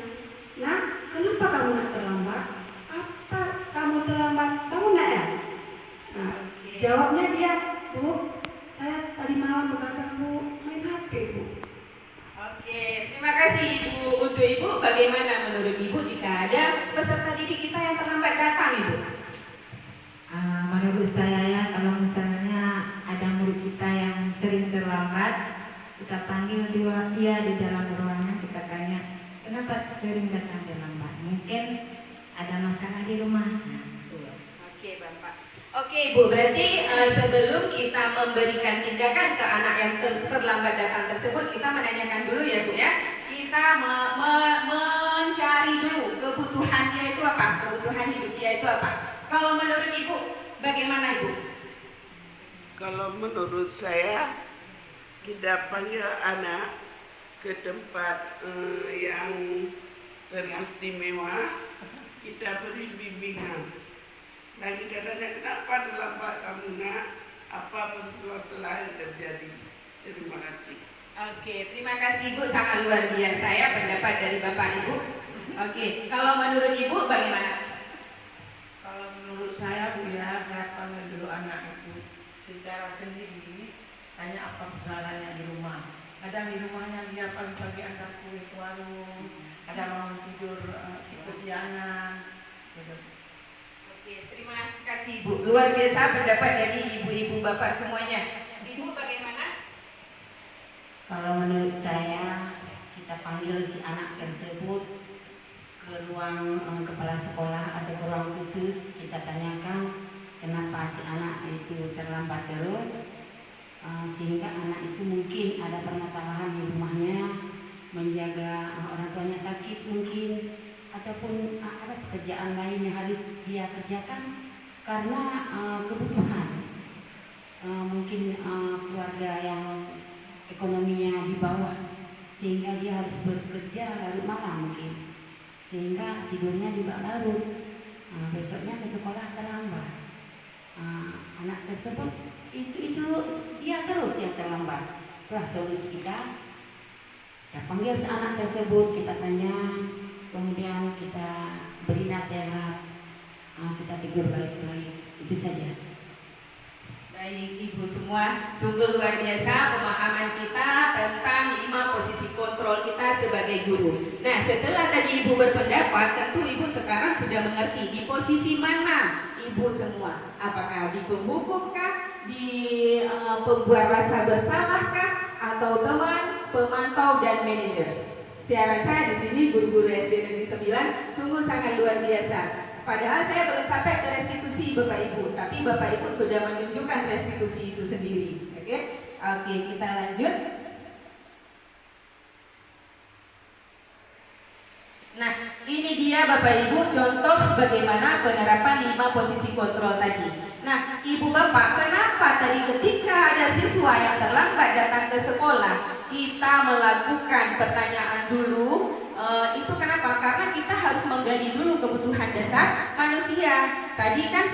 Nah, kenapa kamu nak terlambat? Apa kamu terlambat? Kamu nak ya? Nah, jawabnya dia, Bu, saya tadi malam begadang Bu, main HP Bu. Oke, terima kasih Ibu. Untuk Ibu, bagaimana menurut Ibu jika ada peserta didik kita yang terlambat datang Ibu? Menurut saya ya, kalau misalnya ada murid kita yang sering terlambat, kita panggil dia di dalam ruangan, kita tanya, kenapa sering datang terlambat? Mungkin ada masalah di rumah. Oke Bapak. Oke Ibu, berarti sebelum kita memberikan tindakan ke anak yang terlambat datang tersebut, kita menanyakan dulu ya Bu ya. Kita mencari dulu kebutuhan dia itu apa, kebutuhan hidup dia itu apa. Kalau menurut Ibu, bagaimana Ibu? Kalau menurut saya, kita panggil anak ke tempat yang teristimewa, kita beri bimbingan. Dan kita tanya, kenapa terlambat kamu nak? Apa masalah yang terjadi? Terima kasih. Oke, terima kasih Ibu, sangat luar biasa ya pendapat dari Bapak Ibu. Oke, kalau menurut Ibu bagaimana? Kalau menurut saya Bu ya, saya panggil dulu anak itu secara sendiri, tanya apa kesalahannya di rumah. Kadang di rumahnya dia pagi-pagi antar kue ke warung, ada mau tidur kesiangan gitu. Oke, terima kasih Ibu. Luar biasa pendapat dari ibu-ibu bapak semuanya. Ibu bagaimana? Kalau menurut saya, kita panggil si anak tersebut ke ruang kepala sekolah atau ke ruang khusus, kita tanyakan kenapa si anak itu terlambat terus, sehingga anak itu mungkin ada permasalahan di rumahnya, menjaga orang tuanya sakit mungkin, ataupun ada pekerjaan lain yang harus dia kerjakan, karena kebutuhan. Mungkin keluarga yang ekonominya di bawah, sehingga dia harus bekerja larut malam mungkin, sehingga tidurnya juga larut. Besoknya ke sekolah terlambat. Anak tersebut itu dia terus yang terlambat. Itulah solusi kita. Ya, panggil anak tersebut, kita tanya, kemudian kita beri nasihat, kita tegur baik-baik. Itu saja. Baik Ibu semua, sungguh luar biasa pemahaman kita tentang 5 posisi kontrol kita sebagai guru. Nah, setelah tadi Ibu berpendapat, tentu Ibu sekarang sudah mengerti di posisi mana Ibu semua. Apakah di pembuku kah, di pembuat rasa bersalah kah, atau teman, pemantau, dan manajer. Saya rasa di sini guru-guru SD Negeri 9 sungguh sangat luar biasa. Padahal saya belum sampai ke restitusi Bapak Ibu, tapi Bapak Ibu sudah menunjukkan restitusi itu sendiri. Oke, kita lanjut. Nah, ini dia Bapak Ibu contoh bagaimana penerapan 5 posisi kontrol tadi. Nah, Ibu Bapak, kenapa tadi ketika ada siswa yang terlambat datang ke sekolah, kita melakukan pertanyaan dulu? Itu kenapa? Karena kita harus menggali dulu kebutuhan dasar manusia. Tadi kan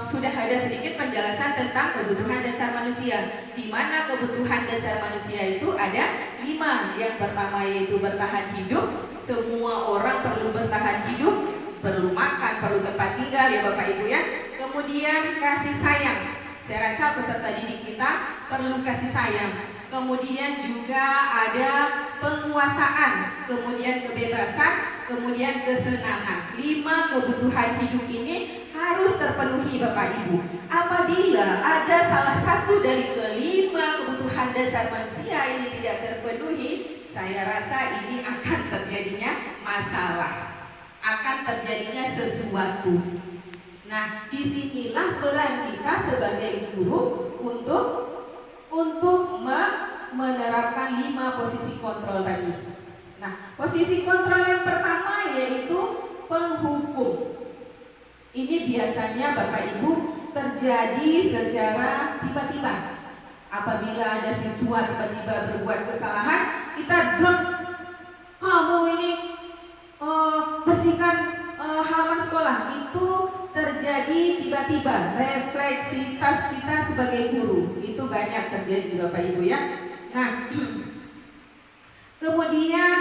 sudah ada sedikit penjelasan tentang kebutuhan dasar manusia, di mana kebutuhan dasar manusia itu ada 5. Yang pertama yaitu bertahan hidup. Semua orang perlu bertahan hidup, perlu makan, perlu tempat tinggal ya Bapak Ibu ya. Kemudian kasih sayang. Saya rasa peserta didik kita perlu kasih sayang. Kemudian juga ada penguasaan, kemudian kebebasan, kemudian kesenangan. 5 kebutuhan hidup ini harus terpenuhi Bapak Ibu. Apabila ada salah satu dari kelima kebutuhan dasar manusia ini tidak terpenuhi, saya rasa ini akan terjadinya masalah, akan terjadinya sesuatu. Nah, disinilah peran kita sebagai guru untuk menerapkan 5 posisi kontrol tadi. Nah, posisi kontrol yang pertama yaitu penghukum. Ini biasanya Bapak Ibu terjadi secara tiba-tiba. Apabila ada siswa tiba-tiba berbuat kesalahan, kita kamu ini bersihkan halaman sekolah. Itu terjadi tiba-tiba. Refleksitas kita sebagai guru itu banyak terjadi Bapak Ibu ya. Nah, kemudian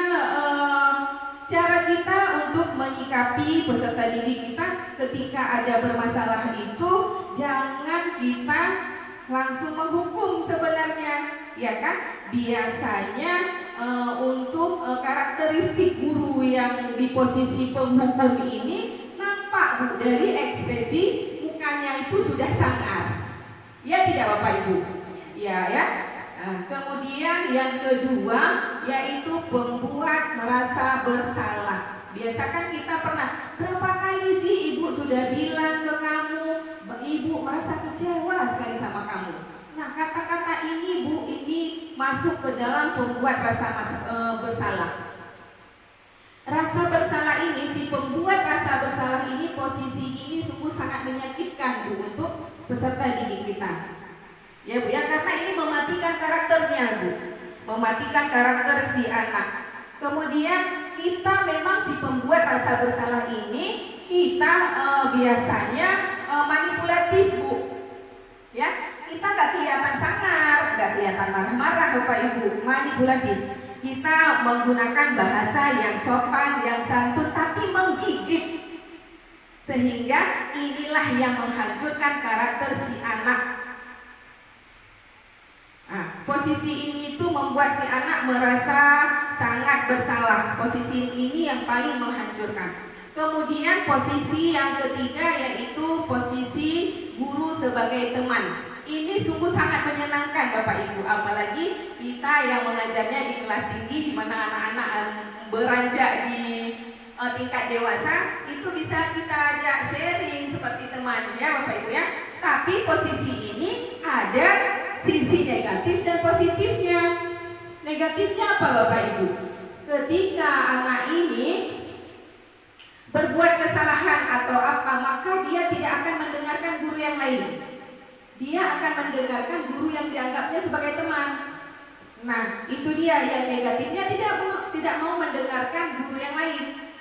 cara kita untuk menyikapi peserta didik kita ketika ada bermasalah itu, jangan kita langsung menghukum sebenarnya, ya kan? Biasanya untuk karakteristik guru yang di posisi penghukum ini nampak dari ekspresi mukanya itu sudah sangar. Ya tidak Bapak Ibu? Ya. Nah, kemudian yang kedua yaitu pembuat merasa bersalah. Biasakan kita pernah, berapa kali sih Ibu sudah bilang ke kamu, Ibu merasa kecewa sekali sama kamu. Nah, kata-kata ini Bu, ini masuk ke dalam pembuat rasa bersalah. Rasa bersalah ini, si pembuat rasa bersalah ini, posisi ini sungguh sangat menyakitkan Bu untuk peserta didik kita. Ya Bu ya, karena ini mematikan karakternya Bu, mematikan karakter si anak. Kemudian kita memang si pembuat rasa bersalah ini kita biasanya manipulatif Bu, ya kita nggak kelihatan sangar, nggak kelihatan marah-marah Bapak Ibu, manipulatif. Kita menggunakan bahasa yang sopan, yang santun, tapi menggigit, sehingga inilah yang menghancurkan karakter si anak. Nah, posisi ini itu membuat si anak merasa sangat bersalah. Posisi ini yang paling menghancurkan. Kemudian posisi yang ketiga yaitu posisi guru sebagai teman. Ini sungguh sangat menyenangkan Bapak Ibu, apalagi kita yang mengajarnya di kelas tinggi, di mana anak-anak beranjak di tingkat dewasa, itu bisa kita ajak sharing seperti teman ya Bapak Ibu ya. Tapi posisi ini ada sisi negatif dan positifnya. Negatifnya apa Bapak Ibu? Ketika anak ini berbuat kesalahan atau apa, maka dia tidak akan lain. Dia akan mendengarkan guru yang dianggapnya sebagai teman. Nah, itu dia yang negatifnya, tidak mau mendengarkan guru yang lain.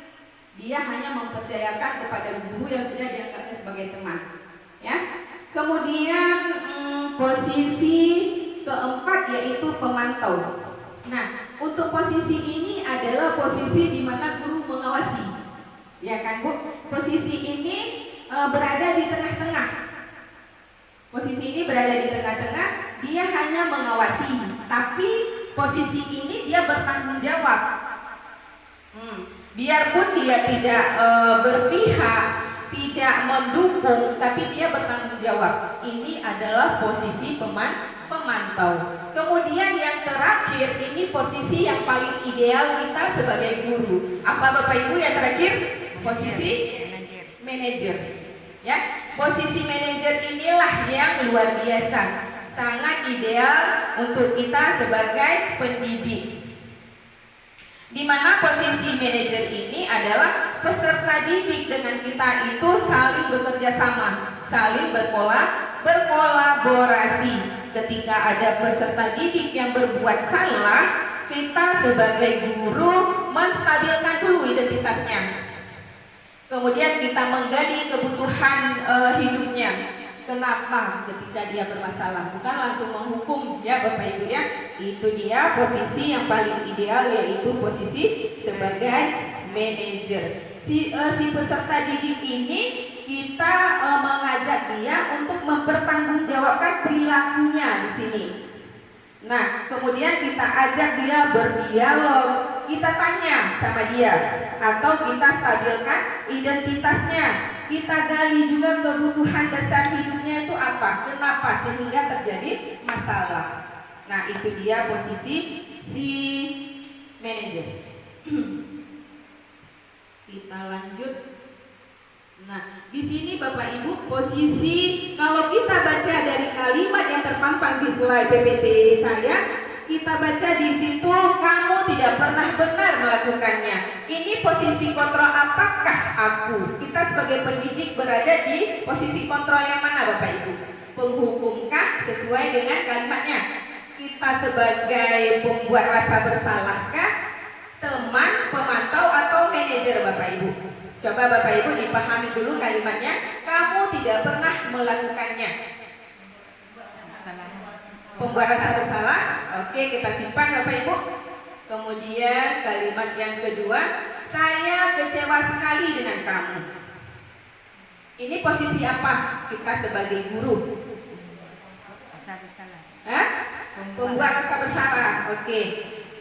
Dia hanya mempercayakan kepada guru yang sudah dianggapnya sebagai teman. Ya. Kemudian posisi keempat yaitu pemantau. Nah, untuk posisi ini adalah posisi di mana guru mengawasi. Ya kan, Bu? Posisi ini berada di tengah-tengah. Posisi ini berada di tengah-tengah, dia hanya mengawasi, tapi posisi ini dia bertanggung jawab. Biarpun dia tidak berpihak, tidak mendukung, tapi dia bertanggung jawab. Ini adalah posisi pemantau. Kemudian yang terakhir, ini posisi yang paling ideal kita sebagai guru. Apa Bapak Ibu yang terakhir? Posisi manajer. Ya, posisi manajer inilah yang luar biasa, sangat ideal untuk kita sebagai pendidik. Di mana posisi manajer ini adalah peserta didik dengan kita itu saling bekerja sama, saling berkolaborasi. Ketika ada peserta didik yang berbuat salah, kita sebagai guru menstabilkan dulu identitasnya. Kemudian kita menggali kebutuhan hidupnya. Kenapa ketika dia bermasalah, bukan langsung menghukum, ya Bapak Ibu ya. Itu dia posisi yang paling ideal, yaitu posisi sebagai manajer. Si peserta didik ini kita mengajak dia untuk mempertanggungjawabkan perilakunya di sini. Nah, kemudian kita ajak dia berdialog, kita tanya sama dia, atau kita stabilkan identitasnya. Kita gali juga kebutuhan dasar hidupnya itu apa, kenapa sehingga terjadi masalah. Nah, itu dia posisi si manajer. Kita lanjut. Nah, di sini Bapak Ibu posisi, kalau kita baca dari kalimat yang terpampang di slide PPT saya, kita baca di situ, kamu tidak pernah benar melakukannya. Ini posisi kontrol apakah aku? Kita sebagai pendidik berada di posisi kontrol yang mana Bapak Ibu? Penghukumkah sesuai dengan kalimatnya? Kita sebagai pembuat rasa bersalahkah? Teman, pemantau, atau manajer Bapak Ibu? Coba Bapak Ibu dipahami dulu kalimatnya. Kamu tidak pernah melakukannya. Pembuat rasa bersalah. Oke, kita simpan Bapak Ibu. Kemudian kalimat yang kedua, saya kecewa sekali dengan kamu. Ini posisi apa kita sebagai guru? Rasa bersalah. Pembuat rasa bersalah. Oke.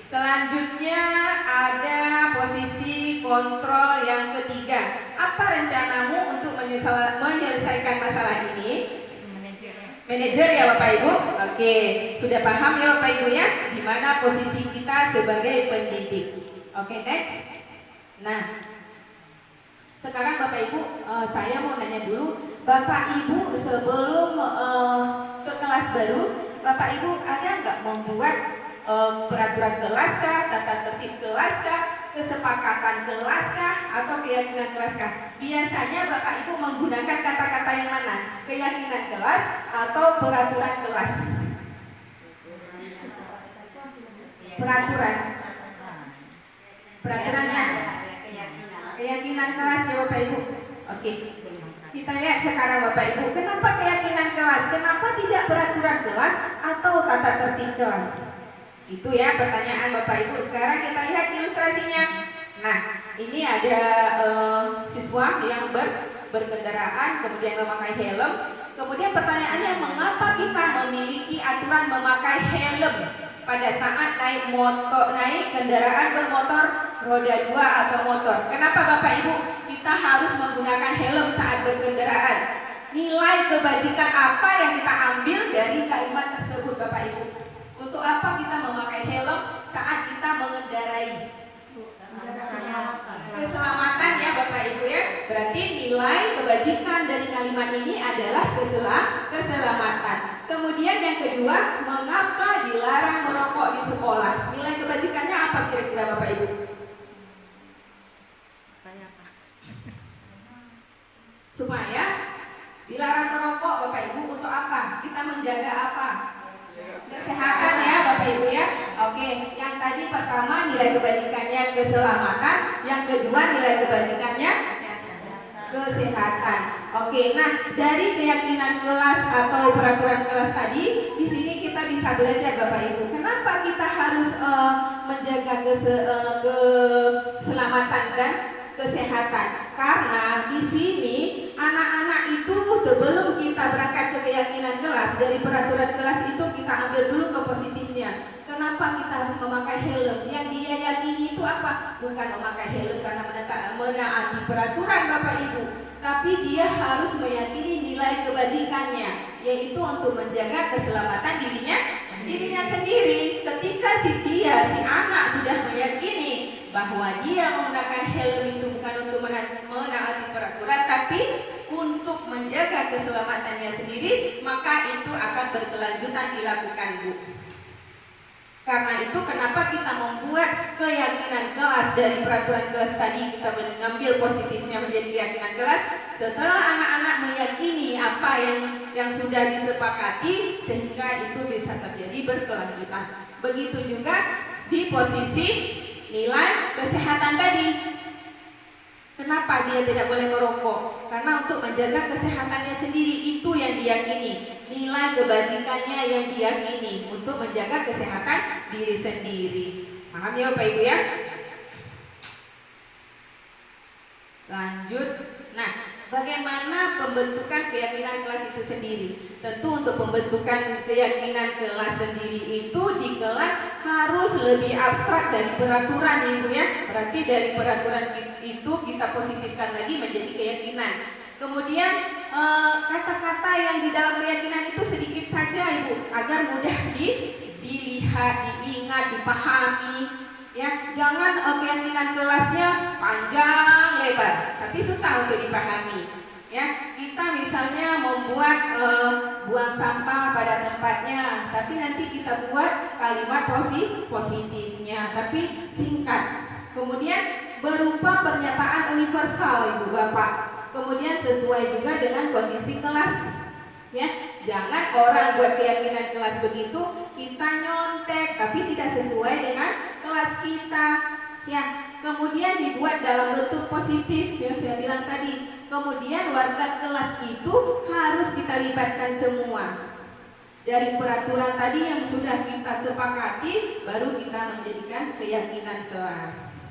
Selanjutnya ada posisi kontrol yang ketiga. Apa rencanamu untuk menyelesaikan masalah ini? Manajer ya Bapak Ibu. Oke, sudah paham ya Bapak Ibu ya, di mana posisi kita sebagai pendidik. Oke, next. Nah, sekarang Bapak Ibu, saya mau nanya dulu, Bapak Ibu sebelum ke kelas baru, Bapak Ibu ada nggak membuat peraturan kelas kah, tata tertib kelas kah, kesepakatan kelas kah, atau keyakinan kelas kah? Biasanya Bapak Ibu menggunakan kata-kata yang mana? Keyakinan kelas atau peraturan kelas? Peraturannya keyakinan kelas ya Bapak Ibu. Oke, kita lihat sekarang Bapak Ibu, kenapa keyakinan kelas? Kenapa tidak peraturan kelas atau tata tertib kelas? Itu ya pertanyaan Bapak Ibu. Sekarang kita lihat ilustrasinya. Nah, ini ada siswa yang berkendaraan kemudian memakai helm. Kemudian pertanyaannya, mengapa kita memiliki aturan memakai helm pada saat naik kendaraan bermotor roda 2 atau motor? Kenapa Bapak Ibu kita harus menggunakan helm saat berkendaraan? Nilai kebajikan apa yang kita ambil dari kalimat tersebut Bapak Ibu? Untuk apa kita memakai helm saat kita mengendarai? Keselamatan ya Bapak Ibu ya. Berarti nilai kebajikan dari kalimat ini adalah keselamatan. Kemudian yang kedua, mengapa dilarang merokok di sekolah? Nilai kebajikannya apa kira-kira Bapak Ibu? Supaya dilarang merokok Bapak menjaga apa? Kesehatan ya Bapak Ibu ya. Oke, yang tadi pertama nilai kebajikannya keselamatan, yang kedua nilai kebajikannya kesehatan. Oke, nah dari keyakinan kelas atau peraturan kelas tadi, di sini kita bisa belajar Bapak Ibu. Kenapa kita harus menjaga keselamatan dan kesehatan? Karena di sini anak-anak itu sebelum kita berangkat ke keyakinan kelas, dari peraturan kelas itu kita ambil dulu ke positifnya. Kenapa kita harus memakai helm? Yang dia yakini itu apa? Bukan memakai helm karena menaati peraturan Bapak Ibu, tapi dia harus meyakini nilai kebajikannya, yaitu untuk menjaga keselamatan dirinya sendiri. Ketika si anak sudah meyakini bahwa dia menggunakan helm itu bukan untuk menaati peraturan, tapi untuk menjaga keselamatannya sendiri, maka itu akan berkelanjutan dilakukan, Bu. Karena itu kenapa kita membuat keyakinan kelas dari peraturan kelas tadi, kita mengambil positifnya menjadi keyakinan kelas. Setelah anak-anak meyakini apa yang sudah disepakati, sehingga itu bisa terjadi berkelanjutan. Begitu juga di posisi nilai kesehatan tadi. Kenapa dia tidak boleh merokok? Karena untuk menjaga kesehatannya sendiri, itu yang diyakini. Nilai kebajikannya yang diyakini untuk menjaga kesehatan diri sendiri. Paham ya Bapak Ibu ya? Lanjut. Nah, bagaimana pembentukan keyakinan kelas itu sendiri? Tentu untuk pembentukan keyakinan kelas sendiri itu di kelas harus lebih abstrak dari peraturan, Ibu ya. Berarti dari peraturan itu kita positifkan lagi menjadi keyakinan. Kemudian kata-kata yang di dalam keyakinan itu sedikit saja, Ibu, agar mudah dilihat, diingat, dipahami. Ya, jangan keyakinan kelasnya panjang lebar, tapi susah untuk dipahami. Ya, kita misalnya membuat buang sampah pada tempatnya, tapi nanti kita buat kalimat positifnya, tapi singkat. Kemudian berupa pernyataan universal, Ibu Bapak. Kemudian sesuai juga dengan kondisi kelas. Ya, jangan orang buat keyakinan kelas begitu, kita nyontek tapi tidak sesuai dengan kelas kita. Ya, kemudian dibuat dalam bentuk positif yang saya bilang tadi. Kemudian warga kelas itu harus kita libatkan semua. Dari peraturan tadi yang sudah kita sepakati, baru kita menjadikan keyakinan kelas.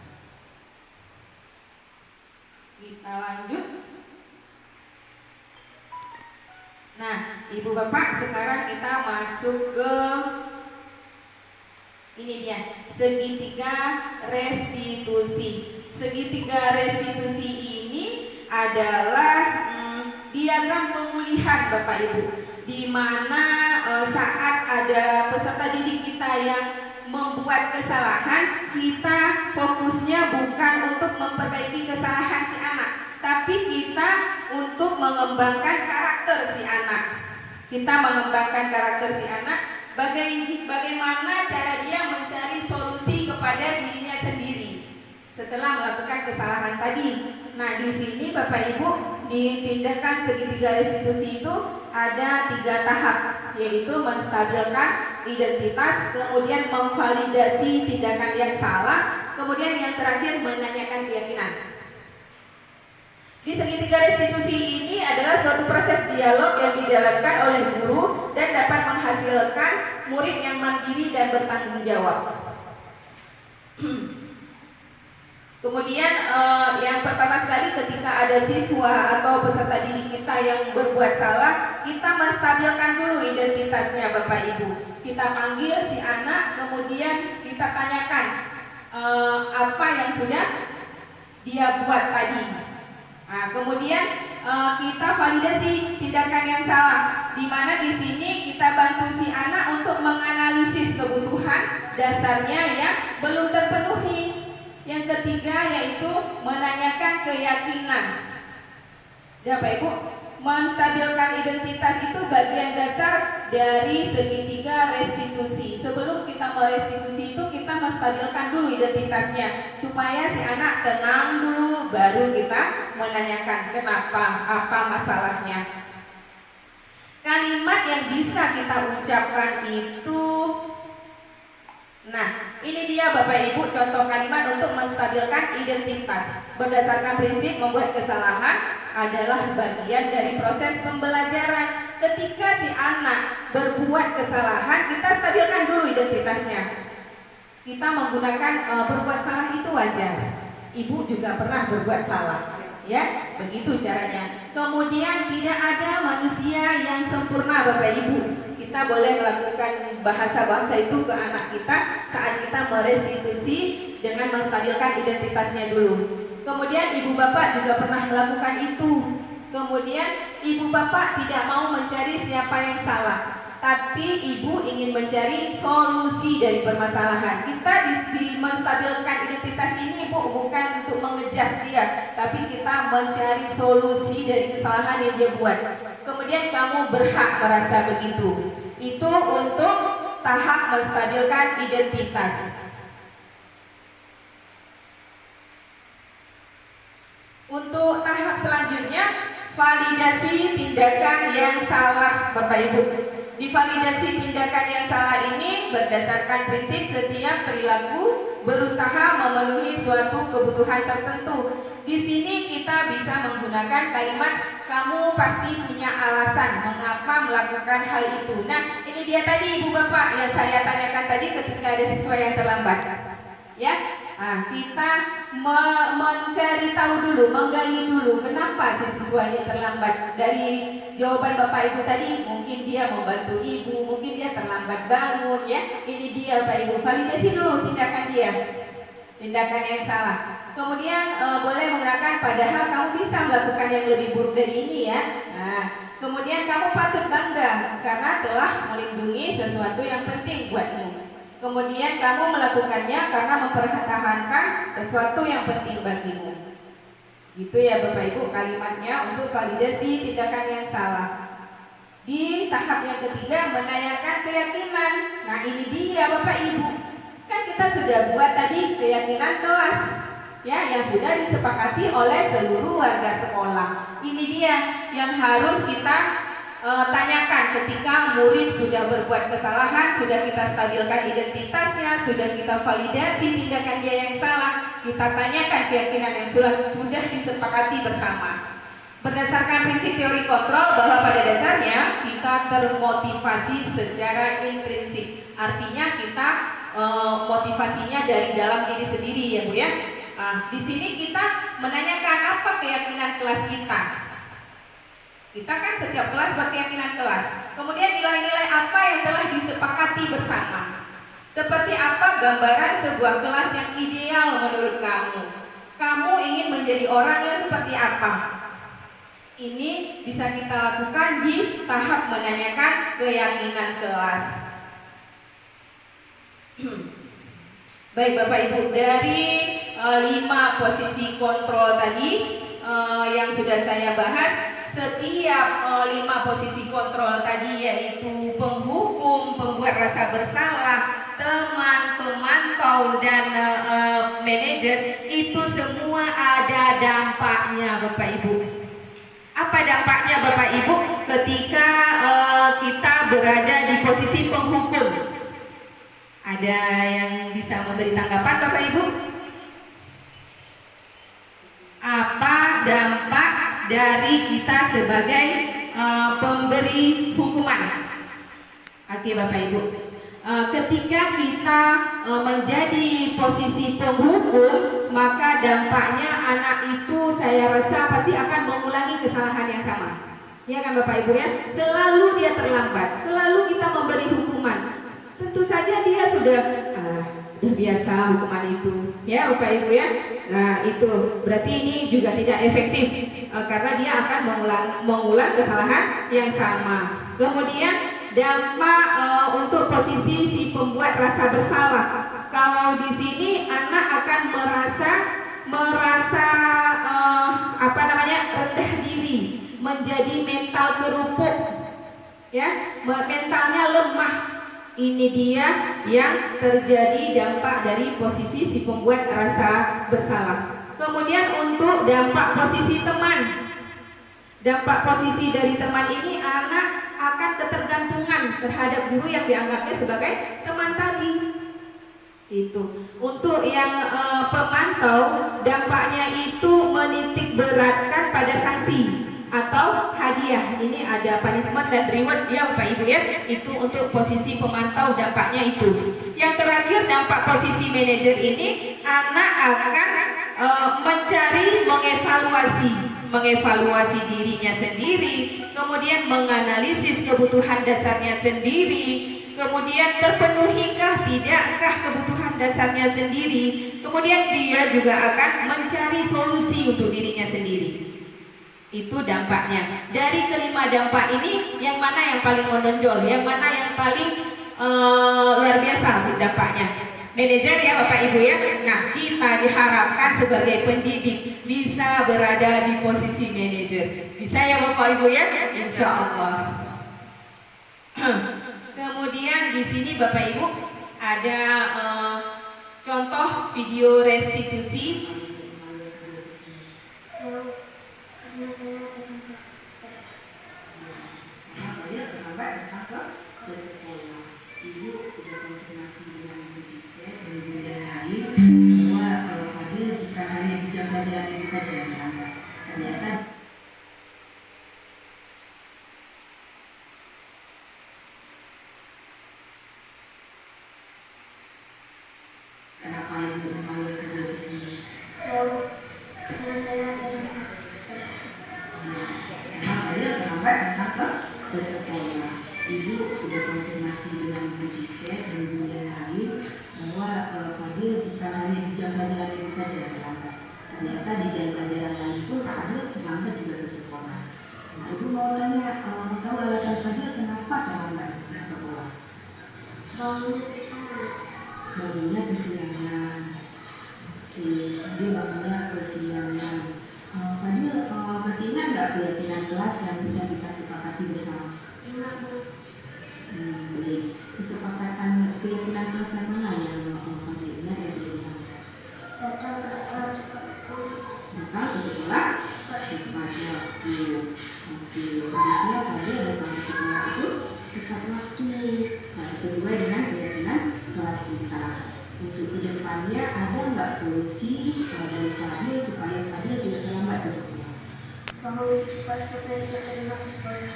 Kita lanjut. Nah, Ibu Bapak, sekarang kita masuk ke ini dia, segitiga restitusi. Segitiga restitusi ini adalah diagram pemulihan Bapak Ibu, di mana saat ada peserta didik kita yang membuat kesalahan, kita fokusnya bukan untuk memperbaiki kesalahan si anak, tapi kita untuk mengembangkan karakter si anak. Kita mengembangkan karakter si anak, bagaimana cara dia mencari solusi kepada dirinya sendiri setelah melakukan kesalahan tadi. Nah, di sini Bapak Ibu, di tindakan segitiga restitusi itu ada 3 tahap, yaitu menstabilkan identitas, kemudian memvalidasi tindakan yang salah, kemudian yang terakhir menanyakan keyakinan. Di segitiga restitusi ini adalah suatu proses dialog yang dijalankan oleh guru dan dapat menghasilkan murid yang mandiri dan bertanggung jawab. Kemudian yang pertama sekali, ketika ada siswa atau peserta didik kita yang berbuat salah, kita menstabilkan dulu identitasnya Bapak Ibu. Kita panggil si anak, kemudian kita tanyakan apa yang sudah dia buat tadi. Nah, kemudian kita validasi tindakan yang salah, di mana di sini kita bantu si anak untuk menganalisis kebutuhan dasarnya yang belum terpenuhi. Yang ketiga yaitu menanyakan keyakinan. Bapak Ibu, menstabilkan identitas itu bagian dasar dari segitiga restitusi. Sebelum kita merestitusi itu, kita menstabilkan dulu identitasnya supaya si anak tenang dulu, baru kita menanyakan kenapa, apa masalahnya. Kalimat yang bisa kita ucapkan itu, nah ini dia Bapak Ibu contoh kalimat untuk menstabilkan identitas. Berdasarkan prinsip membuat kesalahan adalah bagian dari proses pembelajaran. Ketika si anak berbuat kesalahan, kita stabilkan dulu identitasnya. Kita menggunakan berbuat salah itu wajar. Ibu juga pernah berbuat salah. Ya, begitu caranya. Kemudian tidak ada manusia yang sempurna Bapak Ibu. Kita boleh melakukan bahasa-bahasa itu ke anak kita saat kita merestitusi dengan menstabilkan identitasnya dulu. Kemudian ibu bapak juga pernah melakukan itu. Kemudian ibu bapak tidak mau mencari siapa yang salah, tapi ibu ingin mencari solusi dari permasalahan. Kita menstabilkan identitas ini bukan untuk mengejas dia, tapi kita mencari solusi dari kesalahan yang dia buat. Kemudian kamu berhak merasa begitu. Itu untuk tahap menstabilkan identitas. Untuk tahap selanjutnya, validasi tindakan yang salah Bapak Ibu. Divalidasi tindakan yang salah ini berdasarkan prinsip setiap perilaku berusaha memenuhi suatu kebutuhan tertentu. Di sini kita bisa menggunakan kalimat kamu pasti punya alasan mengapa melakukan hal itu. Nah, ini dia tadi Ibu Bapak yang saya tanyakan tadi ketika ada siswa yang terlambat. Ya, nah, kita mencari tahu dulu, menggali dulu kenapa si siswa ini terlambat. Dari jawaban Bapak Ibu tadi, mungkin dia membantu ibu, mungkin dia terlambat bangun, ya. Ini dia Bapak Ibu, validasi dulu tindakan dia, tindakan yang salah. Kemudian boleh menggunakan padahal kamu bisa melakukan yang lebih buruk dari ini ya. Nah, kemudian kamu patut bangga karena telah melindungi sesuatu yang penting buatmu. Kemudian kamu melakukannya karena mempertahankan sesuatu yang penting bagimu. Gitu ya Bapak Ibu kalimatnya untuk validasi tindakan yang salah. Di tahap yang ketiga menanyakan keyakinan. Nah ini dia Bapak Ibu. Kan kita sudah buat tadi keyakinan kelas, ya, yang sudah disepakati oleh seluruh warga sekolah. Ini dia yang harus kita tanyakan ketika murid sudah berbuat kesalahan, sudah kita stabilkan identitasnya, sudah kita validasi tindakan dia yang salah, kita tanyakan keyakinan yang sudah disepakati bersama. Berdasarkan prinsip teori kontrol bahwa pada dasarnya kita termotivasi secara intrinsik, artinya kita motivasinya dari dalam diri sendiri ya Bu ya. Nah, di sini kita menanyakan apa keyakinan kelas kita. Kita kan setiap kelas berkeyakinan kelas. Kemudian nilai-nilai apa yang telah disepakati bersama. Seperti apa gambaran sebuah kelas yang ideal menurut kamu? Kamu ingin menjadi orang yang seperti apa? Ini bisa kita lakukan di tahap menanyakan keyakinan kelas. Baik Bapak Ibu, dari 5 posisi kontrol tadi yang sudah saya bahas, setiap 5 posisi kontrol tadi yaitu penghukum, pembuat rasa bersalah, teman, pemantau, dan manajer, itu semua ada dampaknya Bapak Ibu. Apa dampaknya Bapak Ibu ketika kita berada di posisi penghukum? Ada yang bisa memberi tanggapan Bapak Ibu? Apa dampak dari kita sebagai pemberi hukuman? Oke Bapak Ibu, ketika kita menjadi posisi penghukum, maka dampaknya anak itu saya rasa pasti akan mengulangi kesalahan yang sama. Ya kan Bapak Ibu ya? Selalu dia terlambat, selalu kita memberi hukuman. Tentu saja dia sudah biasa hukuman itu, ya Bapak Ibu ya. Nah itu berarti ini juga tidak efektif karena dia akan mengulang kesalahan yang sama. Kemudian dampak untuk posisi si pembuat rasa bersalah. Kalau di sini anak akan merasa rendah diri, menjadi mental kerupuk, ya, mentalnya lemah. Ini dia yang terjadi dampak dari posisi si pembuat rasa bersalah. Kemudian untuk dampak posisi teman. Dampak posisi dari teman ini, anak akan ketergantungan terhadap guru yang dianggapnya sebagai teman tadi. Itu untuk yang pemantau, dampaknya itu menitik beratkan pada sanksi atau hadiah. Ini ada punishment dan reward ya Bapak Ibu ya. Itu untuk posisi pemantau, dampaknya itu. Yang terakhir, dampak posisi manajer ini, anak akan mencari, mengevaluasi dirinya sendiri, kemudian menganalisis kebutuhan dasarnya sendiri, kemudian terpenuhikah tidakkah kebutuhan dasarnya sendiri, kemudian dia juga akan mencari solusi untuk dirinya sendiri. Itu dampaknya. Dari kelima dampak ini, yang mana yang paling menonjol, yang mana yang paling luar biasa dampaknya? Manajer ya Bapak Ibu ya. Nah, kita diharapkan sebagai pendidik bisa berada di posisi manajer. Bisa ya Bapak Ibu ya? Insya Allah. Kemudian di sini Bapak Ibu ada contoh video restitusi. Ibu sudah konfirmasi dengan Bu Tiket dan Bu yang lain bahwa kalau Fadil bukan hanya di jam pelajaran itu saja yang dianggap. Ternyata kenapa yang dipanggil ke sini? Karena saya Fadil terlambat datang ke sekolah. Ibu sudah konfirmasi dengan Bu Tiket dan Bu yang lain bahwa Fadil bukan hanya di jam pelajaran itu saja yang terlambat. Ternyata di jam pelajaran lain pun Fadil terlambat juga ke sekolah. Nah, Ibu mau tanya, tahu alasan Fadil kenapa terlambat ke sekolah? Bangunnya kesiangan. Oke, dia bangunnya kesiangan. Fadil masih ingat nggak keyakinan kelas yang sudah kita sepakati bersama? Baik. Kesepakatan keyakinan kelas yang mana yang Fadil ingat yang sudah? Datang ke sekolah tepat waktu. Oke, harusnya Fadil datang ke sekolah itu tepat waktu. Nah, sesuai dengan keyakinan kelas kita. Untuk kedepannya ada nggak solusi dari Fadil supaya Fadil tidak terlambat ke sekolah? Kalau cepat supaya tidak terlambat ke sekolah.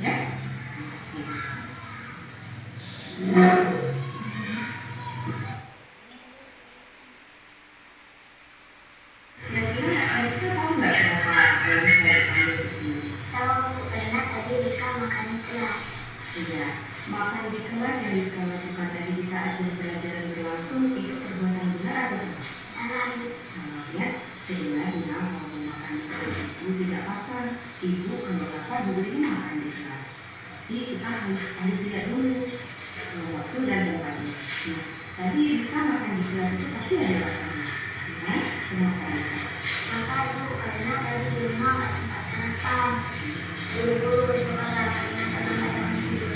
Ya. Makan di kelas yang Rizka lakukan tadi di saat jam pelajaran berlangsung itu perbuatan benar atau salah? Salah ya. Sebenarnya mau makan di kelas itu tidak apa-apa. Ibu kalau lapar boleh makan di kelas. Jadi kita harus lihat dulu waktu dan tempatnya. Nah, tadi Rizka makan di kelas itu pasti ada alasannya. Ya, kenapa Rizka? Maka itu karena tadi di rumah nggak sempat sarapan. Buru-buru ke sekolah ternyata nggak ada tidur.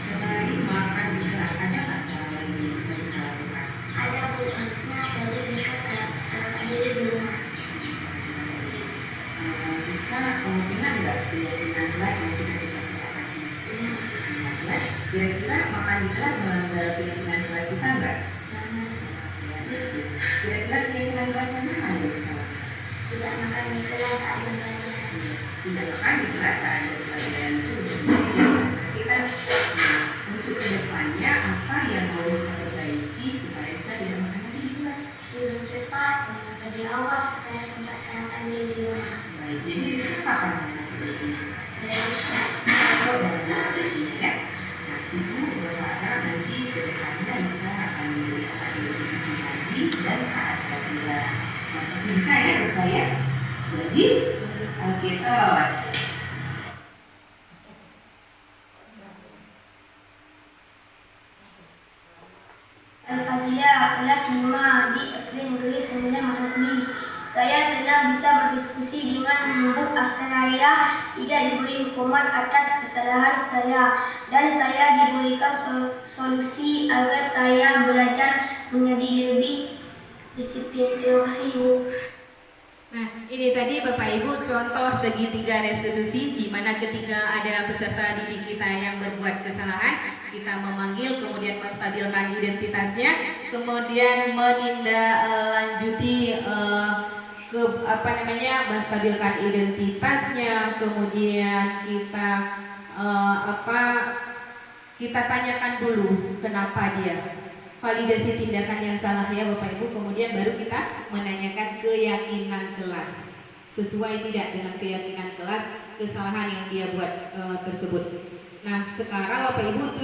Selain makan di kelas, ada nggak cara lain yang bisa Rizka lakukan? Ada, Bu. Harusnya tadi Rizka sarapan dulu di rumah. Rizka kemungkinan nggak keyakinan kelas yang sudah kita sepakati? Kira-kira makan di kelas melanggar keyakinan kelas kita nggak? Kira-kira keyakinan kelas yang mana yang salah? Tidak makan di kelas saat jam pelajaran. Tidak makan di kelas saat jam pelajaran itu kita. Nah, untuk kedepannya apa yang harus kita perbaiki supaya kita tidak makan lagi di kelas? Tidur cepat dan lebih awal supaya sempat sarapan di rumah. Baik, jadi siapa akan perbaiki? Besok dan di sini ya. Nah, Ibu berharap nanti kedepannya Rizka akan menjadi anak yang lebih disiplin lagi dan taat pada. Nah, pasti bisa ya Rizka ya? Jadi, oke terus. Al-Fatihah, kelas 5 di SD Negeri 9 Madani. Saya senang bisa berdiskusi dengan Bu Asraya, tidak diberi hukuman atas kesalahan saya, dan saya diberikan solusi agar saya belajar menjadi lebih disiplin. Terima kasih, Bu. Nah, ini tadi Bapak Ibu contoh segitiga restitusi di mana ketika ada peserta didik kita yang berbuat kesalahan, kita memanggil, kemudian menstabilkan identitasnya, kemudian menindaklanjuti menstabilkan identitasnya, kemudian kita tanyakan dulu kenapa dia. Validasi tindakan yang salah ya Bapak Ibu, kemudian baru kita menanyakan keyakinan kelas, sesuai tidak dengan keyakinan kelas kesalahan yang dia buat tersebut. Nah sekarang Bapak Ibu,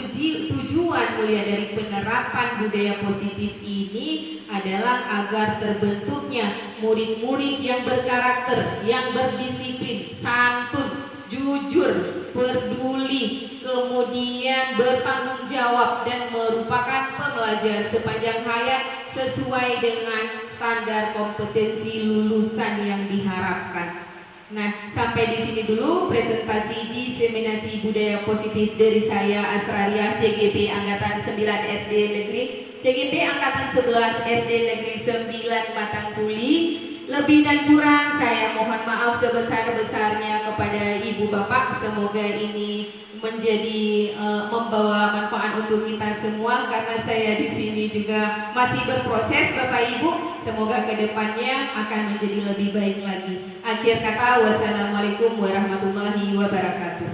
tujuan mulia dari penerapan budaya positif ini adalah agar terbentuknya murid-murid yang berkarakter, yang berdisiplin, santun, jujur, peduli, kemudian bertanggung jawab dan merupakan pembelajar sepanjang hayat sesuai dengan standar kompetensi lulusan yang diharapkan. Nah, sampai di sini dulu presentasi diseminasi budaya positif dari saya Asraria CGP Angkatan 9 SD Negeri, CGP Angkatan 11 SD Negeri 9 Matangkuli. Lebih dan kurang saya mohon maaf sebesar-besarnya kepada Ibu Bapak. Semoga ini menjadi membawa manfaat untuk kita semua, karena saya di sini juga masih berproses Bapak Ibu. Semoga kedepannya akan menjadi lebih baik lagi. Akhir kata, wassalamualaikum warahmatullahi wabarakatuh.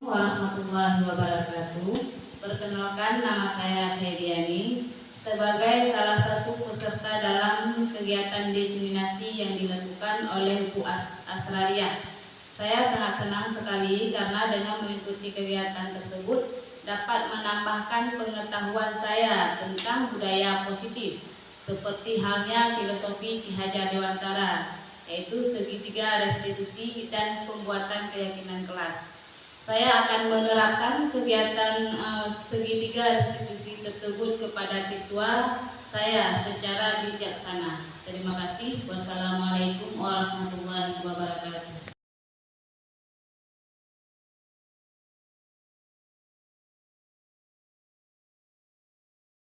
Warahmatullahi wabarakatuh. Perkenalkan, nama saya Heriani. Sebagai salah satu peserta dalam kegiatan diseminasi yang dilakukan oleh Bu Asraria, saya sangat senang sekali karena dengan mengikuti kegiatan tersebut dapat menambahkan pengetahuan saya tentang budaya positif, seperti halnya filosofi Ki Hajar Dewantara, yaitu segitiga restitusi dan pembuatan keyakinan kelas. Saya akan menerapkan kegiatan segitiga restitusi tersebut kepada siswa saya secara bijaksana. Terima kasih. Wassalamualaikum warahmatullahi wabarakatuh.